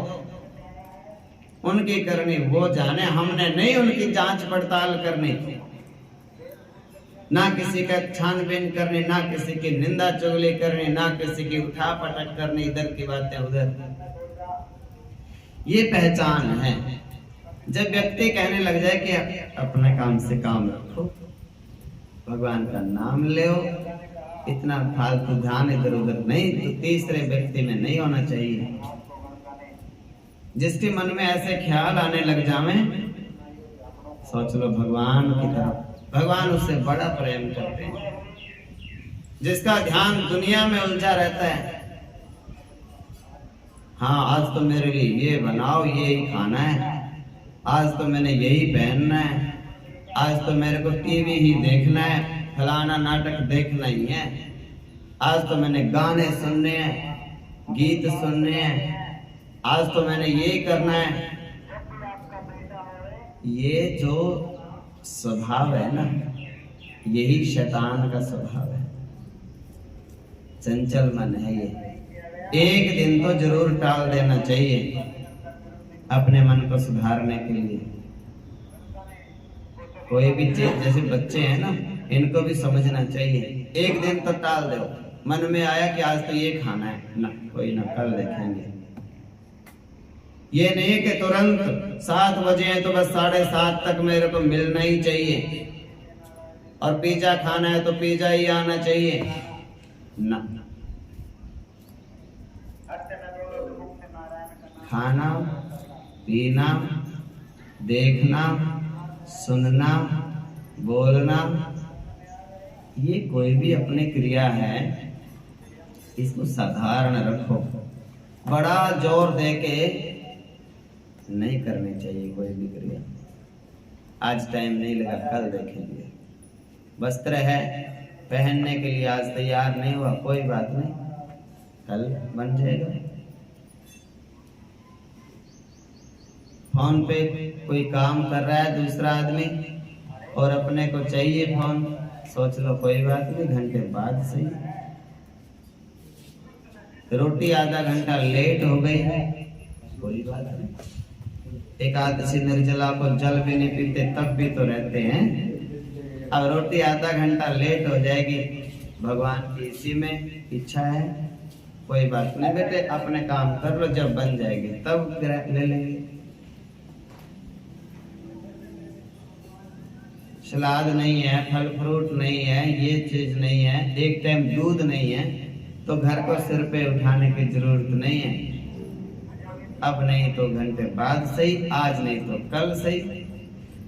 उनकी करनी वो जाने, हमने नहीं उनकी जांच पड़ताल करनी, ना किसी का छानबीन करनी, ना किसी की निंदा चुगली करनी, ना किसी की उठा पटक करनी, इधर की बातें उधर। ये पहचान है। जब व्यक्ति कहने लग जाए कि अपने काम से काम रखो, भगवान का नाम ले, इतना फालतू ध्यान इधर उधर नहीं, तो तीसरे व्यक्ति में नहीं होना चाहिए। जिसके मन में ऐसे ख्याल आने लग जावे, सोच लो भगवान की तरफ, भगवान उससे बड़ा प्रेम करते हैं। जिसका ध्यान दुनिया में उलझा रहता है, हाँ आज तो मेरे लिए ये बनाओ, ये ही खाना है, आज तो मैंने यही पहनना है, आज तो मेरे को टीवी ही देखना है, फलाना नाटक देखना ही है, आज तो मैंने गाने सुनने हैं, गीत सुनने हैं, आज तो मैंने ये करना है। ये जो स्वभाव है ना, यही शैतान का स्वभाव है, चंचल मन है ये। एक दिन तो जरूर टाल देना चाहिए अपने मन को सुधारने के लिए। कोई भी चीज, जैसे बच्चे हैं ना, इनको भी समझना चाहिए, एक दिन तो टाल दो। मन में आया कि आज तो ये खाना है ना, कोई ना कल देखेंगे। ये नहीं कि तुरंत 7 बजे हैं तो बस 7:30 तक मेरे को मिलना ही चाहिए, और पिज्जा खाना है तो पिज्जा ही आना चाहिए ना। खाना, पीना, देखना, सुनना, बोलना, ये कोई भी अपनी क्रिया है, इसको साधारण रखो। बड़ा जोर देके नहीं करनी चाहिए कोई भी क्रिया। आज टाइम नहीं लगा, कल देखेंगे। वस्त्र है पहनने के लिए, आज तैयार नहीं हुआ, कोई बात नहीं, कल बन जाएगा। फोन पे कोई काम कर रहा है दूसरा आदमी, और अपने को चाहिए फोन, सोच लो कोई बात नहीं, घंटे बाद सही। रोटी आधा घंटा लेट हो गई है, कोई बात नहीं। एकादशी निर्जला को जल भी नहीं पीते तब भी तो रहते हैं। अब रोटी आधा घंटा लेट हो जाएगी, भगवान की इसी में इच्छा है, कोई बात नहीं बेटे, अपने काम कर लो, जब बन जाएगी तब ले लेंगे। सलाद नहीं है, फल फ्रूट नहीं है, ये चीज नहीं है, एक टाइम दूध नहीं है, तो घर को सिर पे उठाने की जरूरत नहीं है। अब नहीं तो घंटे बाद सही, आज नहीं तो कल सही।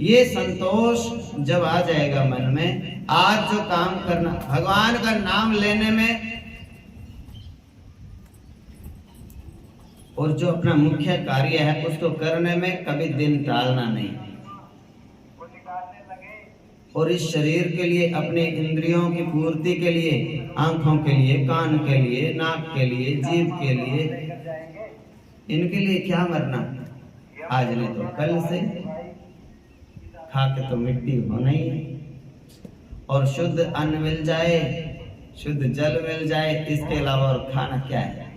ये संतोष जब आ जाएगा मन में, आज जो काम करना, भगवान का नाम लेने में और जो अपना मुख्य कार्य है उसको करने में कभी दिन टालना नहीं। और इस शरीर के लिए, अपने इंद्रियों की पूर्ति के लिए, आंखों के लिए, कान के लिए, नाक के लिए, जीभ के लिए, इनके लिए क्या मरना, आज नहीं तो कल से। खा के तो मिट्टी होना ही है, और शुद्ध अन्न मिल जाए, शुद्ध जल मिल जाए, इसके अलावा और खाना क्या है।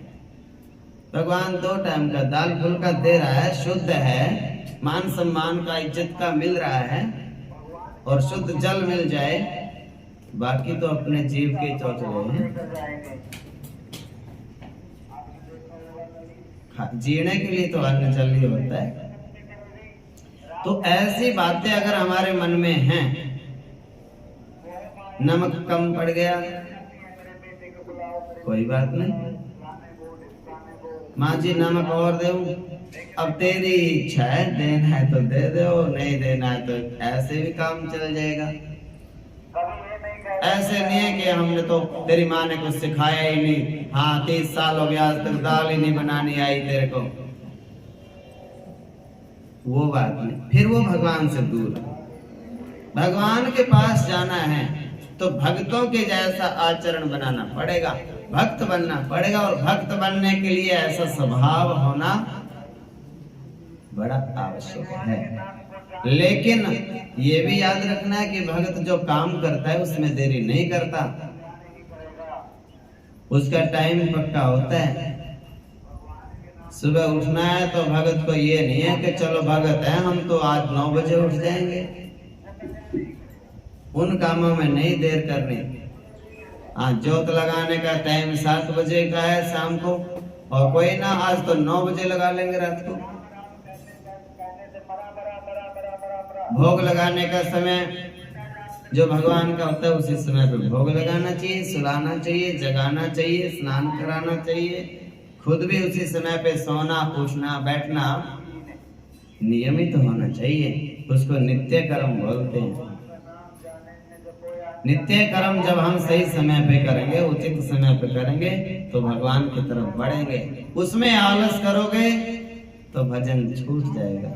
भगवान 2 टाइम का दाल फुल्का दे रहा है, शुद्ध है, मान सम्मान का, इज्जत का मिल रहा है, और शुद्ध जल मिल जाए, बाकी तो अपने जीव के चौचले हैं। जीने के लिए तो अन्न जल ही होता है। तो ऐसी बातें अगर हमारे मन में हैं, नमक कम पड़ गया, कोई बात नहीं, माँ जी नमक और दे, अब तेरी इच्छा है, देना है तो दे दो, नहीं देना है तो ऐसे भी काम चल जाएगा। ऐसे नहीं है कि हमने तो तेरी माँ ने कुछ सिखाया ही नहीं, हाँ 30 साल हो गया आज तक दाल ही नहीं बनानी आई तेरे को, वो बात नहीं। फिर वो भगवान से दूर। भगवान के पास जाना है तो भक्तों के जैसा आचरण बनाना पड़ेगा, भक्त बनना पड़ेगा। और भक्त बनने के लिए ऐसा स्वभाव होना बड़ा आवश्यक है। लेकिन ये भी याद रखना है कि भक्त जो काम करता है उसमें देरी नहीं करता, उसका टाइम पक्का होता है। सुबह उठना है तो भगत को ये नहीं है कि चलो भगत है हम तो आज 9 बजे उठ जाएंगे, उन कामों में नहीं देर करनी। हाँ, जोत लगाने का टाइम 7 बजे का है शाम को, और कोई ना आज तो 9 बजे लगा लेंगे रात को। भोग लगाने का समय जो भगवान का होता है उसी समय पे भोग लगाना चाहिए, सुलाना चाहिए, जगाना चाहिए, स्नान कराना चाहिए, खुद भी उसी समय पे सोना, उठना, बैठना नियमित होना चाहिए। उसको नित्य कर्म बोलते हैं। नित्य कर्म जब हम सही समय पे करेंगे, उचित समय पे करेंगे तो भगवान की तरफ बढ़ेंगे। उसमें आलस करोगे तो भजन छूट जाएगा।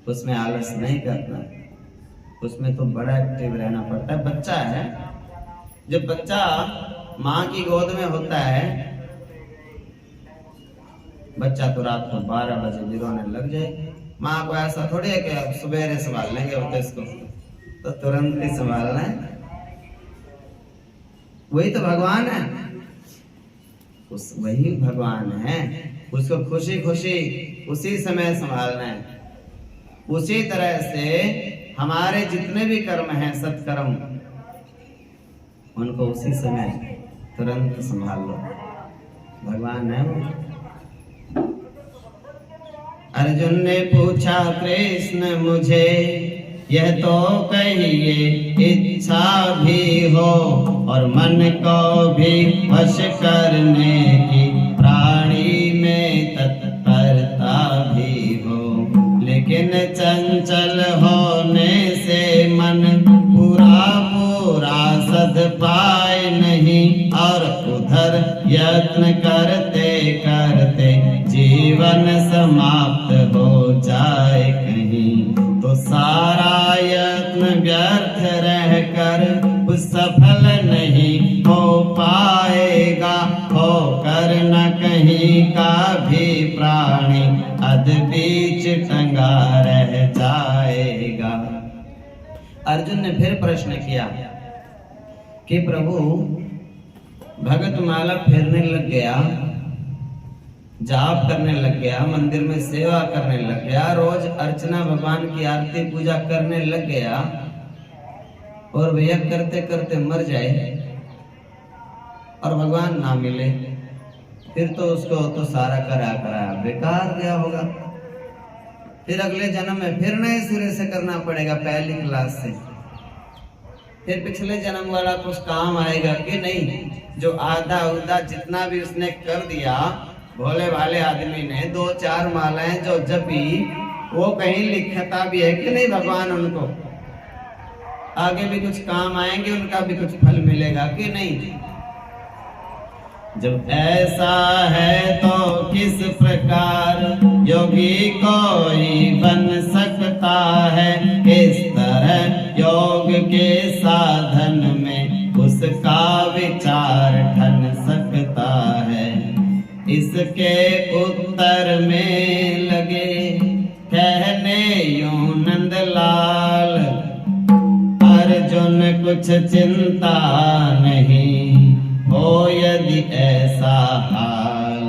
उसमें आलस नहीं करना, उसमें तो बड़ा एक्टिव रहना पड़ता है। बच्चा है, जब बच्चा माँ की गोद में होता है, बच्चा तो रात को 12 बजे भी रोने लग जाए। माँ को ऐसा थोड़ी है कि अब सवेरे संभाल लेंगे और इसको तो तुरंत ही संभालना है। वही तो भगवान है, वही भगवान है, उसको खुशी खुशी उसी समय संभालना है। उसी तरह से हमारे जितने भी कर्म हैं, सत्कर्म, उनको उसी समय तुरंत संभाल लो, भगवान है वो। अर्जुन ने पूछा कृष्ण मुझे यह तो कहिए, इच्छा भी हो और मन को भी वश करने की, प्राणी में तत्परता भी हो, लेकिन चंचल होने से मन पूरा पूरा सद पाए नहीं, और उधर यत्न करते करते जीवन समाप्त हो जाए कहीं, तो सारा यत्न व्यर्थ रहकर सफल नहीं हो पाएगा, होकर न कहीं का भी प्राणी अध बीच टंगा रह जाएगा। अर्जुन ने फिर प्रश्न किया कि प्रभु, भगत माला फेरने लग गया, जाप करने लग गया, मंदिर में सेवा करने लग गया, रोज अर्चना भगवान की आरती पूजा करने लग गया, और भैया करते करते मर जाए और भगवान ना मिले, फिर तो उसको तो सारा करा बेकार गया होगा। फिर अगले जन्म में फिर नए सिरे से करना पड़ेगा, पहली क्लास से। फिर पिछले जन्म वाला कुछ काम आएगा कि नहीं? जो आधा उधा जितना भी उसने कर दिया, भोले भाले आदमी ने 2-4 मालाएं जो जपी, वो कहीं लिखता भी है कि नहीं भगवान उनको? आगे भी कुछ काम आएंगे, उनका भी कुछ फल मिलेगा कि नहीं? जब ऐसा है तो किस प्रकार योगी कोई बन सकता है, किस तरह योग के साधन में उसका विचार ठन सकता है। इसके उत्तर में लगे कहने यूं नंदलाल, अर्जुन कुछ चिंता नहीं हो यदि ऐसा हाल,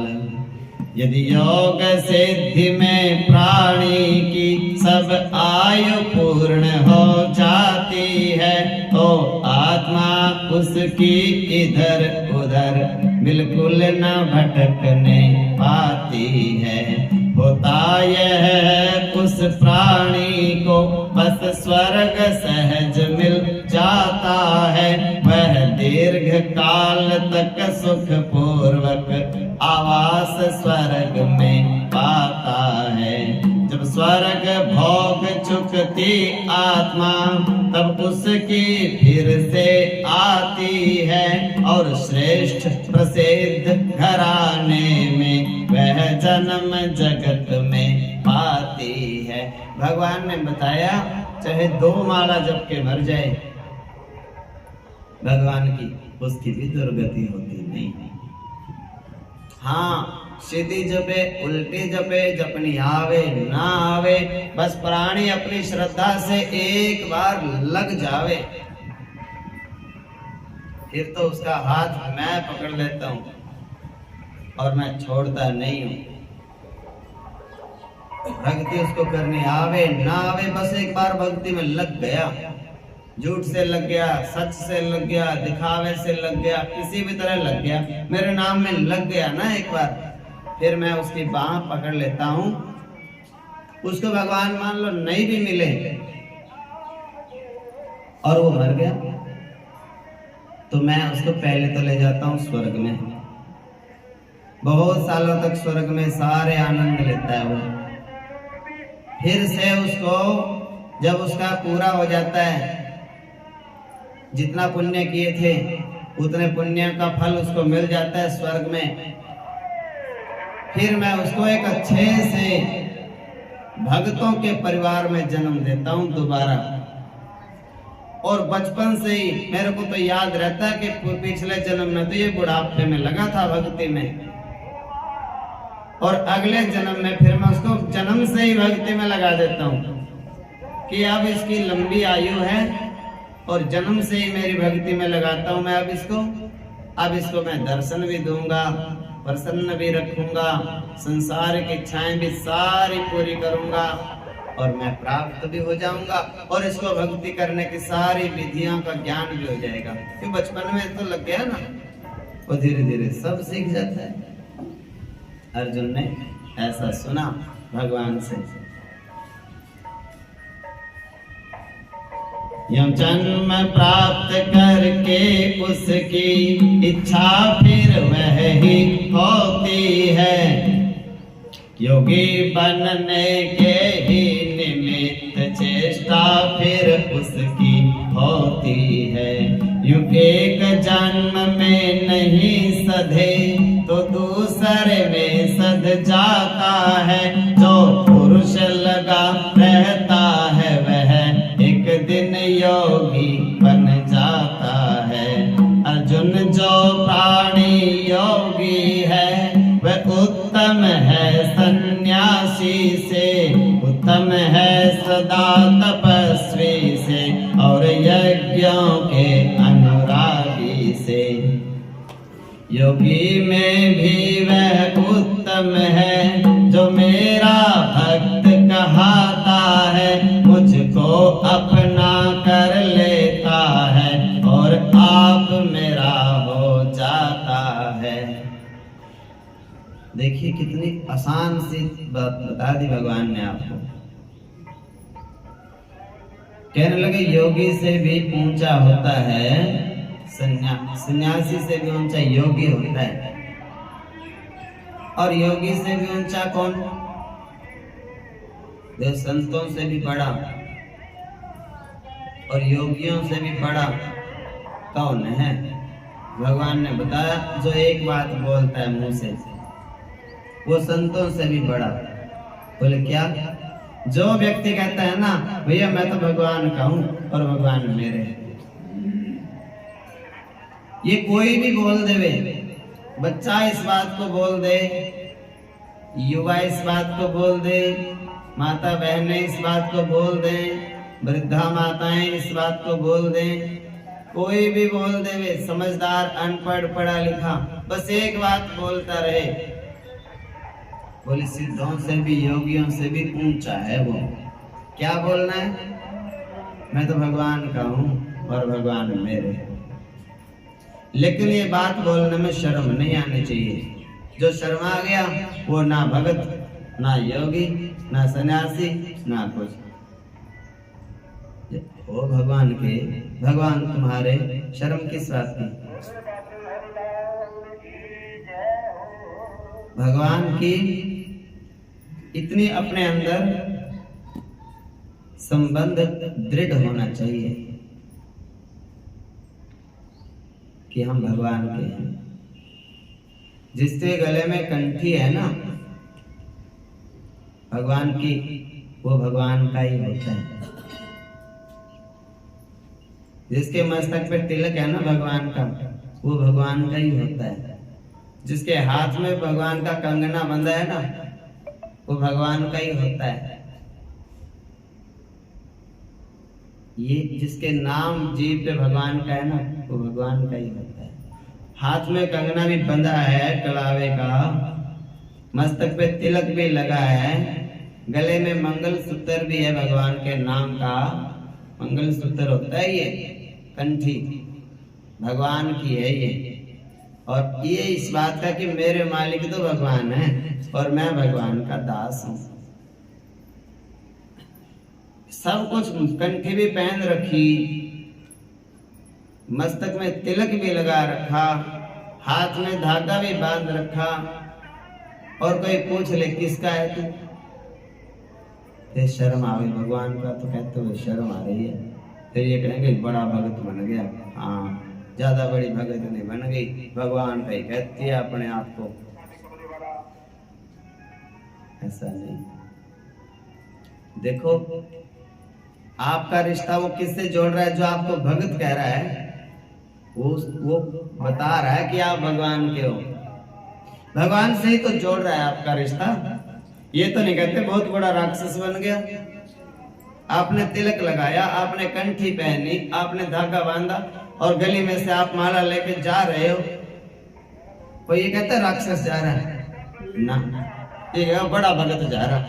यदि योग सिद्धि में प्राणी की सब आयु पूर्ण हो जाती है, तो आत्मा उसकी इधर उधर बिल्कुल न भटकने पाती है। होता यह उस प्राणी को बस स्वर्ग सहज मिल जाता है, वह दीर्घ काल तक सुख पूर्वक आवास स्वर्ग में पाता है। जब स्वर्ग भोग चुकती आत्मा तब उसकी फिर से आती है और श्रेष्ठ प्रसिद्ध घराने में वह जन्म जगत में पाती है। भगवान ने बताया चाहे 2 माला जप के मर जाए भगवान की, उसकी भी दुर्गति होती नहीं। हाँ, सीधी जपे उल्टी जपे, जपनी आवे ना आवे, बस प्राणी अपनी श्रद्धा से एक बार लग जावे, फिर तो उसका हाथ मैं पकड़ लेता हूं और मैं छोड़ता नहीं हूं। भक्ति उसको करनी आवे ना आवे, बस एक बार भक्ति में लग गया, झूठ से लग गया, सच से लग गया, दिखावे से लग गया, किसी भी तरह लग गया, मेरे नाम में लग गया ना एक बार, फिर मैं उसकी बाह पकड़ लेता हूं। उसको भगवान मान लो नहीं भी मिले और वो मर गया तो मैं उसको पहले तो ले जाता हूं स्वर्ग में, बहुत सालों तक स्वर्ग में सारे आनंद लेता है वो। फिर से उसको जब उसका पूरा हो जाता है, जितना पुण्य किए थे उतने पुण्य का फल उसको मिल जाता है स्वर्ग में, फिर मैं उसको एक अच्छे से भक्तों के परिवार में जन्म देता हूं दोबारा। और बचपन से ही मेरे को तो याद रहता है कि पिछले जन्म में तो ये बुढ़ापे में लगा था भक्ति में, और अगले जन्म में फिर मैं उसको जन्म से ही भक्ति में लगा देता हूं कि अब इसकी लंबी आयु है और जन्म से ही मेरी भक्ति में लगाता हूं मैं अब इसको मैं दर्शन भी दूंगा, प्रसन्न भी रखूंगा, संसार की इच्छाएं भी सारी पूरी करूंगा और मैं प्राप्त भी हो जाऊंगा, और इसको भक्ति करने की सारी विधियों का ज्ञान भी हो जाएगा। क्योंकि बचपन में तो लग गया ना, वो धीरे धीरे सब सीख जाता है। अर्जुन ने ऐसा सुना भगवान से। यम जन्म प्राप्त करके उसकी इच्छा फिर वह ही होती है, योगी बनने के ही निमित्त चेष्टा फिर उसकी होती है। यूं एक जन्म में नहीं सधे तो दूसरे में सध जाता है, जो पुरुष लगा रहता है वह एक दिन योगी बन जाता है। अर्जुन जो प्राणी योगी है वह उत्तम है सन्यासी से, उत्तम है सदा तपस्वी से और यज्ञों के अनुरागी से। योगी में भी वह उत्तम है जो मेरा भक्त कहता है, मुझको अपना कर लेता है और आप मेरा हो जाता है। देखिए कितनी आसान सी बात बता दी भगवान ने आपको। कहने लगे योगी से भी ऊंचा होता है सन्यासी से भी ऊंचा योगी होता है, और योगी से भी ऊंचा कौन? जो संतों से भी बड़ा और योगियों से भी बड़ा कौन है? भगवान ने बताया जो एक बात बोलता है मुंह से वो संतों से भी बड़ा। बोले क्या? जो व्यक्ति कहता है ना भैया मैं तो भगवान का हूं और भगवान मेरे, ये कोई भी बोल देवे, बच्चा इस बात को बोल दे, युवा इस बात को बोल दे, माता बहनें इस बात को बोल दें, वृद्धा माताएं इस बात को बोल दें, कोई भी बोल देवे, समझदार अनपढ़ पढ़ा लिखा, बस एक बात बोलता रहे, बोले सिद्धों से भी योगियों से भी ऊंचा है वो। क्या बोलना है? मैं तो भगवान का हूं और भगवान मेरे। लेकिन ये बात बोलने में शर्म नहीं आनी चाहिए। जो शर्मा गया वो ना भगत, ना योगी, ना सन्यासी, ना कुछ। ओ भगवान के, भगवान तुम्हारे, शर्म किस बात की? भगवान की इतनी अपने अंदर संबंध दृढ़ होना चाहिए कि हम भगवान के हैं। जिसके गले में कंठी है ना भगवान की, वो भगवान का ही होता है। जिसके मस्तक पे तिलक है ना भगवान का, वो भगवान का ही होता है। जिसके हाथ में भगवान का कंगना बंधा है ना, वो भगवान का ही होता है। ये जिसके नाम जीभ पे भगवान का है ना, वो भगवान का ही होता है। हाथ में कंगना भी बंधा है कड़ावे का, मस्तक पे तिलक भी लगा है, गले में मंगल सूत्र भी है भगवान के नाम का। मंगल सूत्र होता है ये, कंठी भगवान की है ये। और ये इस बात का कि मेरे मालिक तो भगवान है और मैं भगवान का दास हूं। सब कुछ, कंठी भी पहन रखी, मस्तक में तिलक भी लगा रखा, हाथ में धागा भी बांध रखा, और कोई पूछ ले किसका है तू, फिर शर्म आवे भगवान का, तो कहते हुए शर्म आ रही है। फिर ये कहेंगे बड़ा भगत बन गया। हाँ, ज्यादा बड़ी भगत नहीं बन गई, भगवान का ही कहती है अपने आप को। ऐसा नहीं। देखो आपका रिश्ता वो किससे जोड़ रहा है? जो आपको भगत कह रहा है वो बता रहा है कि आप भगवान के हो। भगवान से ही तो जोड़ रहा है आपका रिश्ता। ये तो नहीं कहते बहुत बड़ा राक्षस बन गया। आपने तिलक लगाया, आपने कंठी पहनी, आपने धागा बांधा और गली में से आप माला लेके जा रहे हो, कोई ये कहता है राक्षस जा रहा है ना, ये बड़ा भगत जा रहा।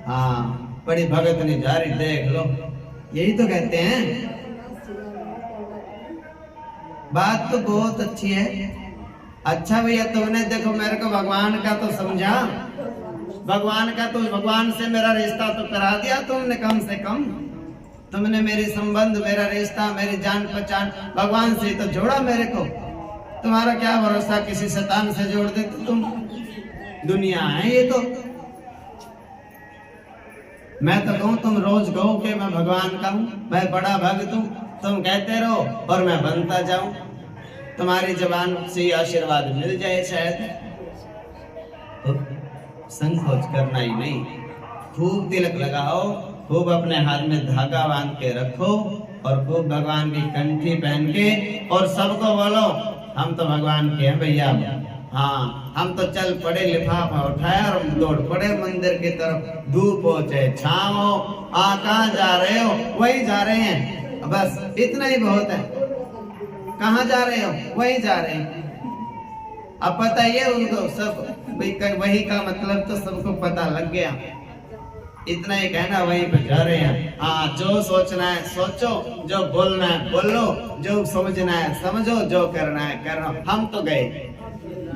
हाँ, बड़ी भगत नहीं जा रही, देख लो, यही तो कहते हैं। बात तो बहुत अच्छी है। अच्छा भैया तुमने देखो मेरे को भगवान का तो समझा, भगवान का तो, भगवान से मेरा रिश्ता तो करा दिया तुमने। कम से कम तुमने मेरी संबंध, मेरा रिश्ता, मेरी जान पहचान भगवान से तो जोड़ा मेरे को। तुम्हारा क्या भरोसा किसी शैतान से जोड़ देते तुम। दुनिया है ये तो। मैं तो कहूँ तुम रोज कहो कि मैं भगवान का हूँ, मैं बड़ा भक्त हूँ, तुम कहते रहो और मैं बनता जाऊं। तुम्हारी जबान से आशीर्वाद मिल जाए शायद। तो संकोच करना ही नहीं, खूब तिलक लगाओ, खूब अपने हाथ में धागा बांध के रखो और खूब भगवान की कंठी पहन के और सबको बोलो हम तो भगवान के हैं भैया। हाँ, हम तो चल पड़े, लिफाफा उठाया और दौड़ पड़े मंदिर की तरफ। धूप हो चाहे छाँव हो, कहाँ जा रहे हो? वही जा रहे हैं, बस इतना ही बहुत है। कहाँ जा रहे हो? वही जा रहे हैं। अब पता ही है उनको सब, वही का मतलब तो सबको पता लग गया। इतना ही कहना, वहीं पे जा रहे हैं। हाँ, जो सोचना है सोचो, जो बोलना है बोलो, जो समझना है समझो, जो करना है करो। हम तो गए,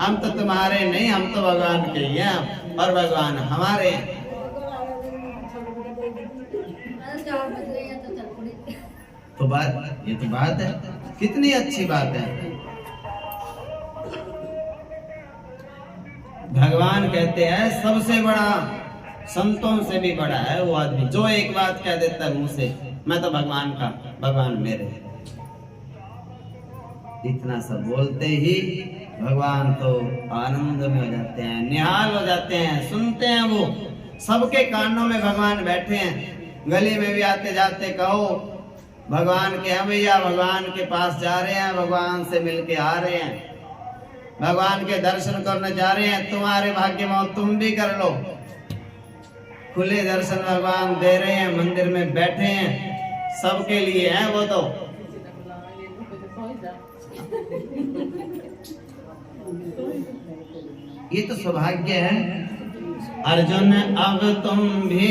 हम तो तुम्हारे नहीं, हम तो भगवान के ही हैं और भगवान हमारे हैं। तो बात, ये तो बात है, कितनी अच्छी बात है। भगवान कहते हैं सबसे बड़ा, संतों से भी बड़ा है वो आदमी जो एक बात कह देता है मुंह से, मैं तो भगवान का, भगवान मेरे। इतना सब बोलते ही भगवान तो आनंद में हो जाते हैं, निहाल हो जाते हैं, सुनते हैं। वो सबके कानों में भगवान बैठे हैं। गली में भी आते जाते कहो भगवान के हम भैया, भगवान के पास जा रहे हैं, भगवान से मिलके आ रहे हैं, भगवान के दर्शन करने जा रहे हैं। तुम्हारे भाग्य में तुम भी कर लो। खुले दर्शन भगवान दे रहे हैं, मंदिर में बैठे हैं, सबके लिए है वो तो। ये तो सौभाग्य है। अर्जुन अब तुम भी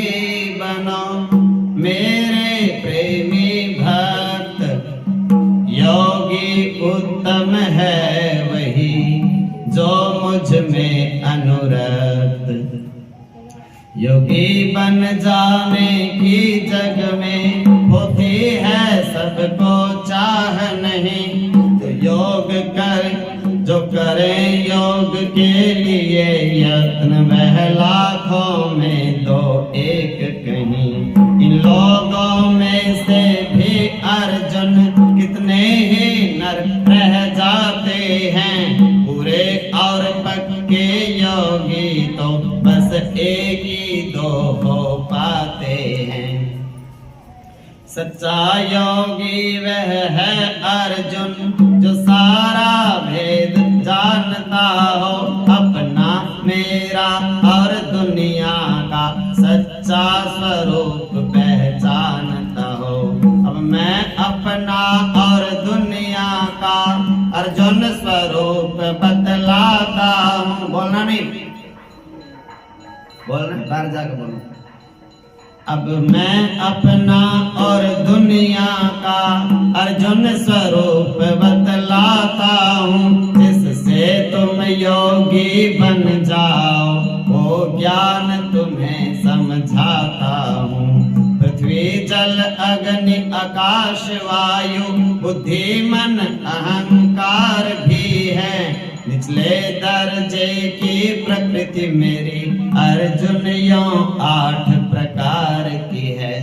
बनो मेरे प्रेमी भक्त, योगी उत्तम है वही जो मुझ में अनुरक्त। योगी बन जाने की जग में होती है सबको चाह नहीं, तो योग कर जो करे योग के लिए यत्न, वह लाखों में तो एक कहीं। इन लोगों तो बस एक ही दो हो पाते हैं। सच्चा योगी वह है अर्जुन जो सारा भेद जानता हो, अपना मेरा और दुनिया का सच्चा स्वरूप पहचानता हो। अब मैं अपना और दुनिया का अर्जुन स्वरूप बतलाता हूँ। बोलना नहीं, बोलना बाहर जाकर बोलो। अब मैं अपना और दुनिया का अर्जुन स्वरूप बतलाता हूँ, जिससे तुम योगी बन जाओ वो ज्ञान तुम्हें समझाता हूँ। पृथ्वी जल अग्नि आकाश वायु बुद्धि मन अहंकार भी है, निचले दर्जे की प्रकृति मेरी अर्जुन यों 8 प्रकार की है।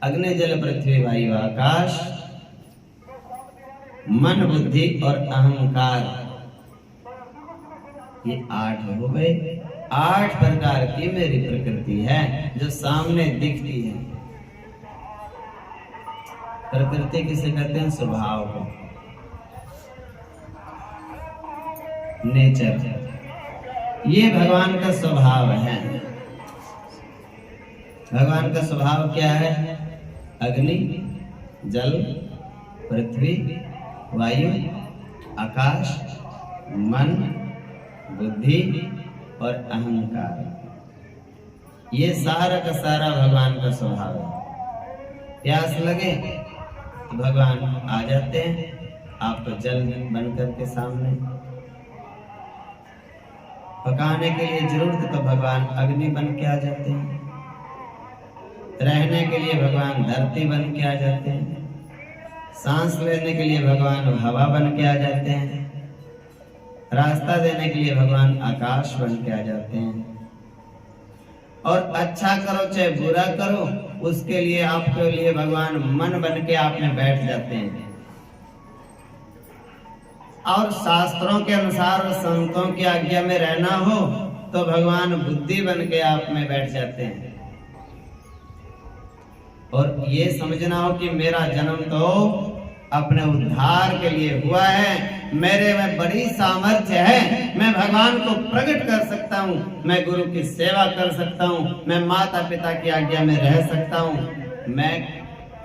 अग्नि जल पृथ्वी वायु आकाश, मन बुद्धि और अहंकार, ये 8 हो गए। 8 प्रकार की मेरी प्रकृति है जो सामने दिखती है। प्रकृति किसे कहते हैं? स्वभाव को, नेचर। ये भगवान का स्वभाव है। भगवान का स्वभाव क्या है? अग्नि जल पृथ्वी वायु आकाश मन बुद्धि और अहंकार, ये सारा का सारा भगवान का स्वभाव है। प्यास लगे तो भगवान आ जाते हैं आपको जल बन करके सामने। पकाने के लिए जरूरत तो भगवान अग्नि बन के आ जाते हैं। रहने के लिए भगवान धरती बन के आ जाते हैं। सांस लेने के लिए भगवान हवा बन के आ जाते हैं। रास्ता देने के लिए भगवान आकाश बन के आ जाते हैं। और अच्छा करो चाहे बुरा करो, उसके लिए आपके लिए भगवान मन बन के आप में बैठ जाते हैं। और शास्त्रों के अनुसार और संतों की आज्ञा में रहना हो तो भगवान बुद्धि बन के आप में बैठ जाते हैं। और ये समझना हो कि मेरा जन्म तो अपने उद्धार के लिए हुआ है, मेरे में बड़ी सामर्थ्य है, मैं भगवान को प्रकट कर सकता हूँ, मैं गुरु की सेवा कर सकता हूँ, मैं माता पिता की आज्ञा में रह सकता हूँ, मैं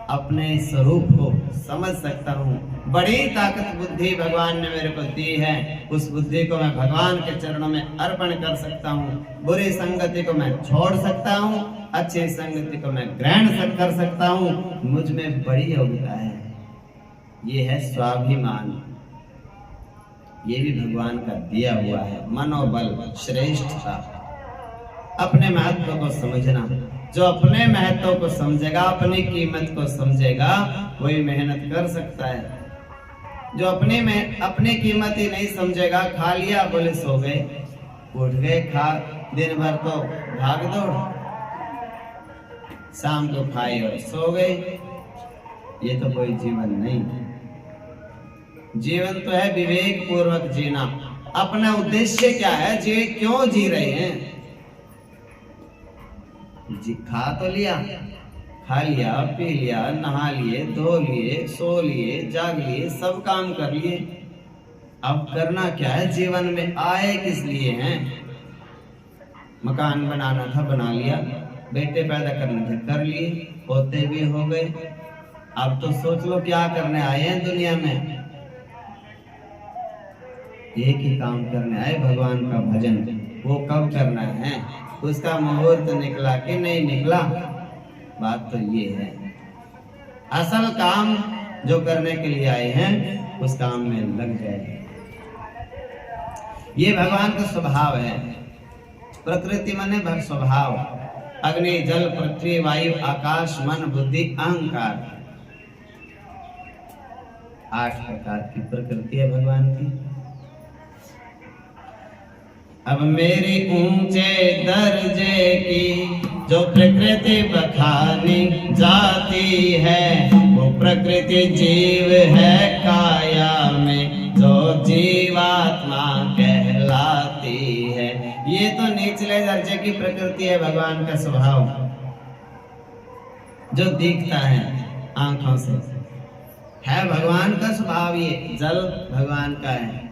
अपने स्वरूप को समझ सकता हूँ। बड़ी ताकत बुद्धि भगवान ने मेरे को दी है, उस बुद्धि को मैं भगवान के चरणों में अर्पण कर सकता हूँ। बुरी संगति को मैं छोड़ सकता हूँ, अच्छी संगति को मैं ग्रहण कर सकता हूँ। मुझ में बड़ी योग्यता है। ये है स्वाभिमान, ये भी भगवान का दिया हुआ है। मनोबल, श्रेष्ठता, अपने महत्व को समझना। जो अपने महत्व को समझेगा, अपनी कीमत को समझेगा, वही मेहनत कर सकता है। जो अपनी कीमत ही नहीं समझेगा, खा लिया बोले सो गए, उठ गए, खा दिन भर तो भाग दौड़, शाम को खाए और सो गए, ये तो कोई जीवन नहीं। जीवन तो है विवेक पूर्वक जीना। अपना उद्देश्य क्या है, क्यों जी रहे हैं? खा तो लिया, खा लिया, पी लिया, नहा लिए, धो लिए, सो लिए, जाग लिए, सब काम कर लिए। अब करना क्या है? जीवन में आए किस लिए हैं? मकान बनाना था, बना लिया, बेटे पैदा करने थे, कर लिए, पोते भी हो गए। अब तो सोच लो क्या करने आए हैं दुनिया में। एक ही काम करने आए, भगवान का भजन। वो कब करना है? उसका मुहूर्त निकला कि नहीं निकला, बात तो ये है। असल काम जो करने के लिए आए हैं उस काम में लग जाए। ये भगवान का स्वभाव है। प्रकृति माने भग स्वभाव। अग्नि जल पृथ्वी वायु आकाश मन बुद्धि अहंकार, 8 प्रकार की प्रकृति है भगवान की। अब मेरी ऊंचे दर्जे की जो प्रकृति बखानी जाती है, वो प्रकृति जीव है काया में जो जीवात्मा कहलाती है। ये तो निचले दर्जे की प्रकृति है, भगवान का स्वभाव जो दिखता है आंखों से है भगवान का स्वभाव। ये जल भगवान का है,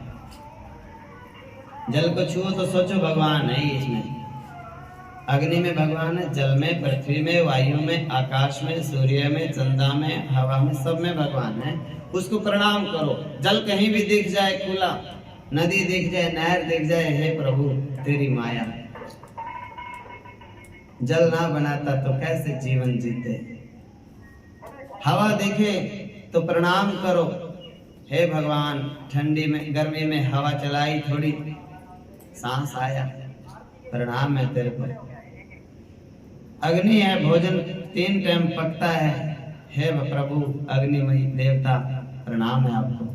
जल को छुओ तो सोचो भगवान है इसमें। अग्नि में भगवान है, जल में, पृथ्वी में, वायु में, आकाश में, सूर्य में, चंदा में, हवा में, सब में भगवान है। उसको प्रणाम करो। जल कहीं भी दिख जाए खुला, नदी दिख जाए, नहर दिख जाए, हे प्रभु तेरी माया। जल ना बनाता तो कैसे जीवन जीते। हवा दिखे तो प्रणाम करो, हे भगवान ठंडी में गर्मी में हवा चलाई, थोड़ी सांस आया, प्रणाम है तेरे को। अग्नि है, भोजन 3 टाइम पकता है, हे प्रभु अग्निमयी देवता प्रणाम है आपको।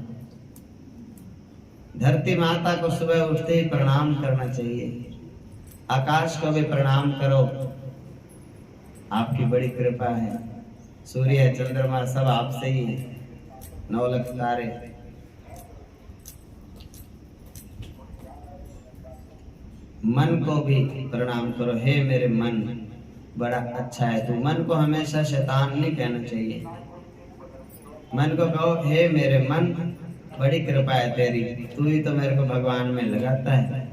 धरती माता को सुबह उठते ही प्रणाम करना चाहिए। आकाश को भी प्रणाम करो, आपकी बड़ी कृपा है। सूर्य चंद्रमा सब आपसे ही है, 9 लाख तारे। मन को भी प्रणाम करो, हे मेरे मन बड़ा अच्छा है तू। मन को हमेशा शैतान नहीं कहना चाहिए। मन को कहो, हे मेरे मन बड़ी कृपा है तेरी, तू ही तो मेरे को भगवान में लगाता है।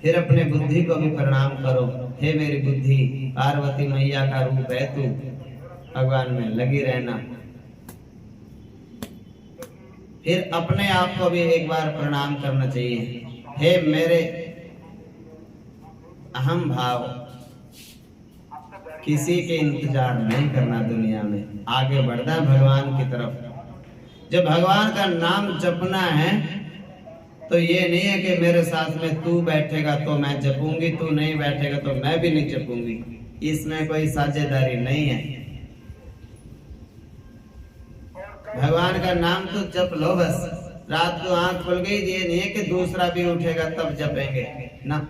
फिर अपने बुद्धि को भी प्रणाम करो, हे मेरी बुद्धि पार्वती मैया का रूप है तू, भगवान में लगी रहना। फिर अपने आप को भी एक बार प्रणाम करना चाहिए, हे मेरे अहम भाव। किसी के इंतजार नहीं करना दुनिया में, आगे बढ़ना भगवान की तरफ। जब भगवान का नाम जपना है तो ये नहीं है कि मेरे साथ में तू बैठेगा तो मैं जपूंगी, तू नहीं बैठेगा तो मैं भी नहीं जपूंगी। इसमें कोई साझेदारी नहीं है। भगवान का नाम तो जप लो बस। रात को आंख खुल गई, ये नहीं है कि दूसरा भी उठेगा तब जपेंगे ना।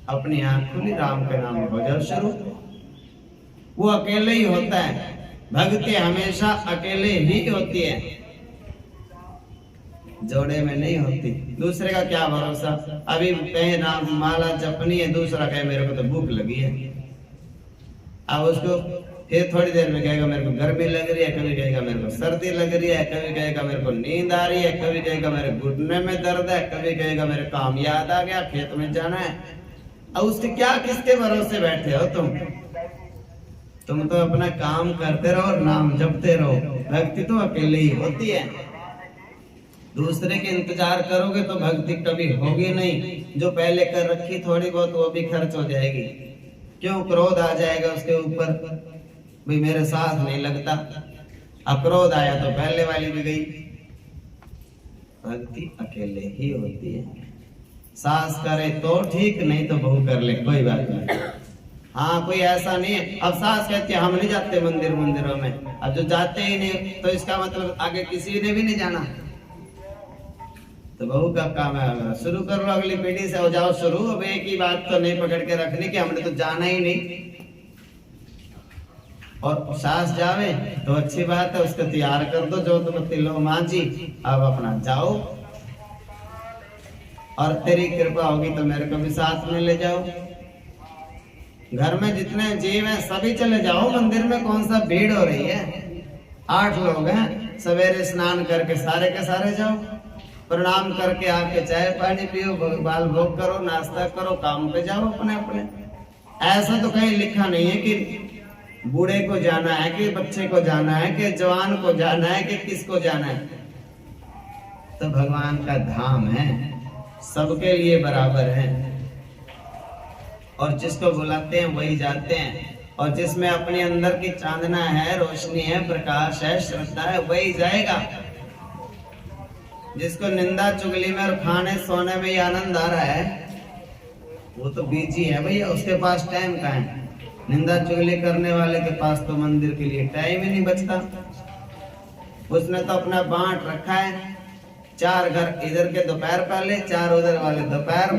अपनी आंख खुली, राम के नाम हो जाओ शुरू। वो अकेले ही होता है। भक्ति हमेशा अकेले ही होती है, जोड़े में नहीं होती। दूसरे का क्या भरोसा। अभी कहीं नाम माला जपनी है, दूसरा कहे मेरे को तो भूख लगी है। अब उसको फिर थोड़ी देर में कहेगा मेरे को गर्मी लग रही है, कभी कहेगा मेरे को सर्दी लग रही है, कभी कहेगा मेरे को नींद आ रही है, कभी कहेगा मेरे घुटने में दर्द है, कभी कहेगा मेरे काम याद आ गया, खेत में जाना है। अब उसके क्या, किसके भरोसे बैठे हो तुम तो अपना काम करते रहो और नाम जपते रहो। भक्ति तो अकेले ही होती है। दूसरे के इंतजार करोगे तो भक्ति कभी होगी नहीं। जो पहले कर रखी थोड़ी बहुत वो भी खर्च हो जाएगी। क्यों, क्रोध आ जाएगा उसके ऊपर, भाई मेरे साथ नहीं लगता। अब क्रोध आया तो पहले वाली भी गई। भक्ति अकेले ही होती है। सास करे तो ठीक, नहीं तो बहू कर ले, कोई बात नहीं। हाँ, कोई ऐसा नहीं है। अब सास कहती है हम नहीं जाते मंदिरों में। अब जो जाते ही नहीं तो इसका मतलब आगे किसी ने भी नहीं जाना। तो बहू का काम है, शुरू कर लो, अगली पीढ़ी से हो जाओ शुरू। अब एक ही बात तो नहीं पकड़ के रखनी कि हमने तो जाना ही नहीं। और सास जावे तो अच्छी बात है, उसको तैयार कर दो, जो तुम तिलो मांझी, अब अपना जाओ। और तेरी कृपा होगी तो मेरे को भी साथ में ले जाओ। घर में जितने जीव हैं सभी चले जाओ मंदिर में। कौन सा भीड़ हो रही है, 8 लोग हैं। सवेरे स्नान करके सारे के सारे जाओ, प्रणाम करके आके चाय पानी पियो, बाल भोग करो, नाश्ता करो, काम पे जाओ अपने अपने। ऐसा तो कहीं लिखा नहीं है कि बूढ़े को जाना है, कि बच्चे को जाना है, कि जवान को जाना है, कि किसको जाना है। तो भगवान का धाम है, सबके लिए बराबर है। और जिसको बुलाते हैं वही जाते हैं। और जिसमें अपने अंदर की चांदना है, रोशनी है, प्रकाश है, श्रद्धा है, वही जाएगा। जिसको निंदा चुगली में और खाने सोने में ही आनंद आ रहा है, वो तो बीजी है भैया। उसके पास टाइम कहाँ है। निंदा चुगली करने वाले के पास तो मंदिर के लिए टाइम ही नहीं बचता। उसने तो अपना बांट रखा है, 4 घर इधर के दोपहर पहले, 4 उधर वाले दोपहर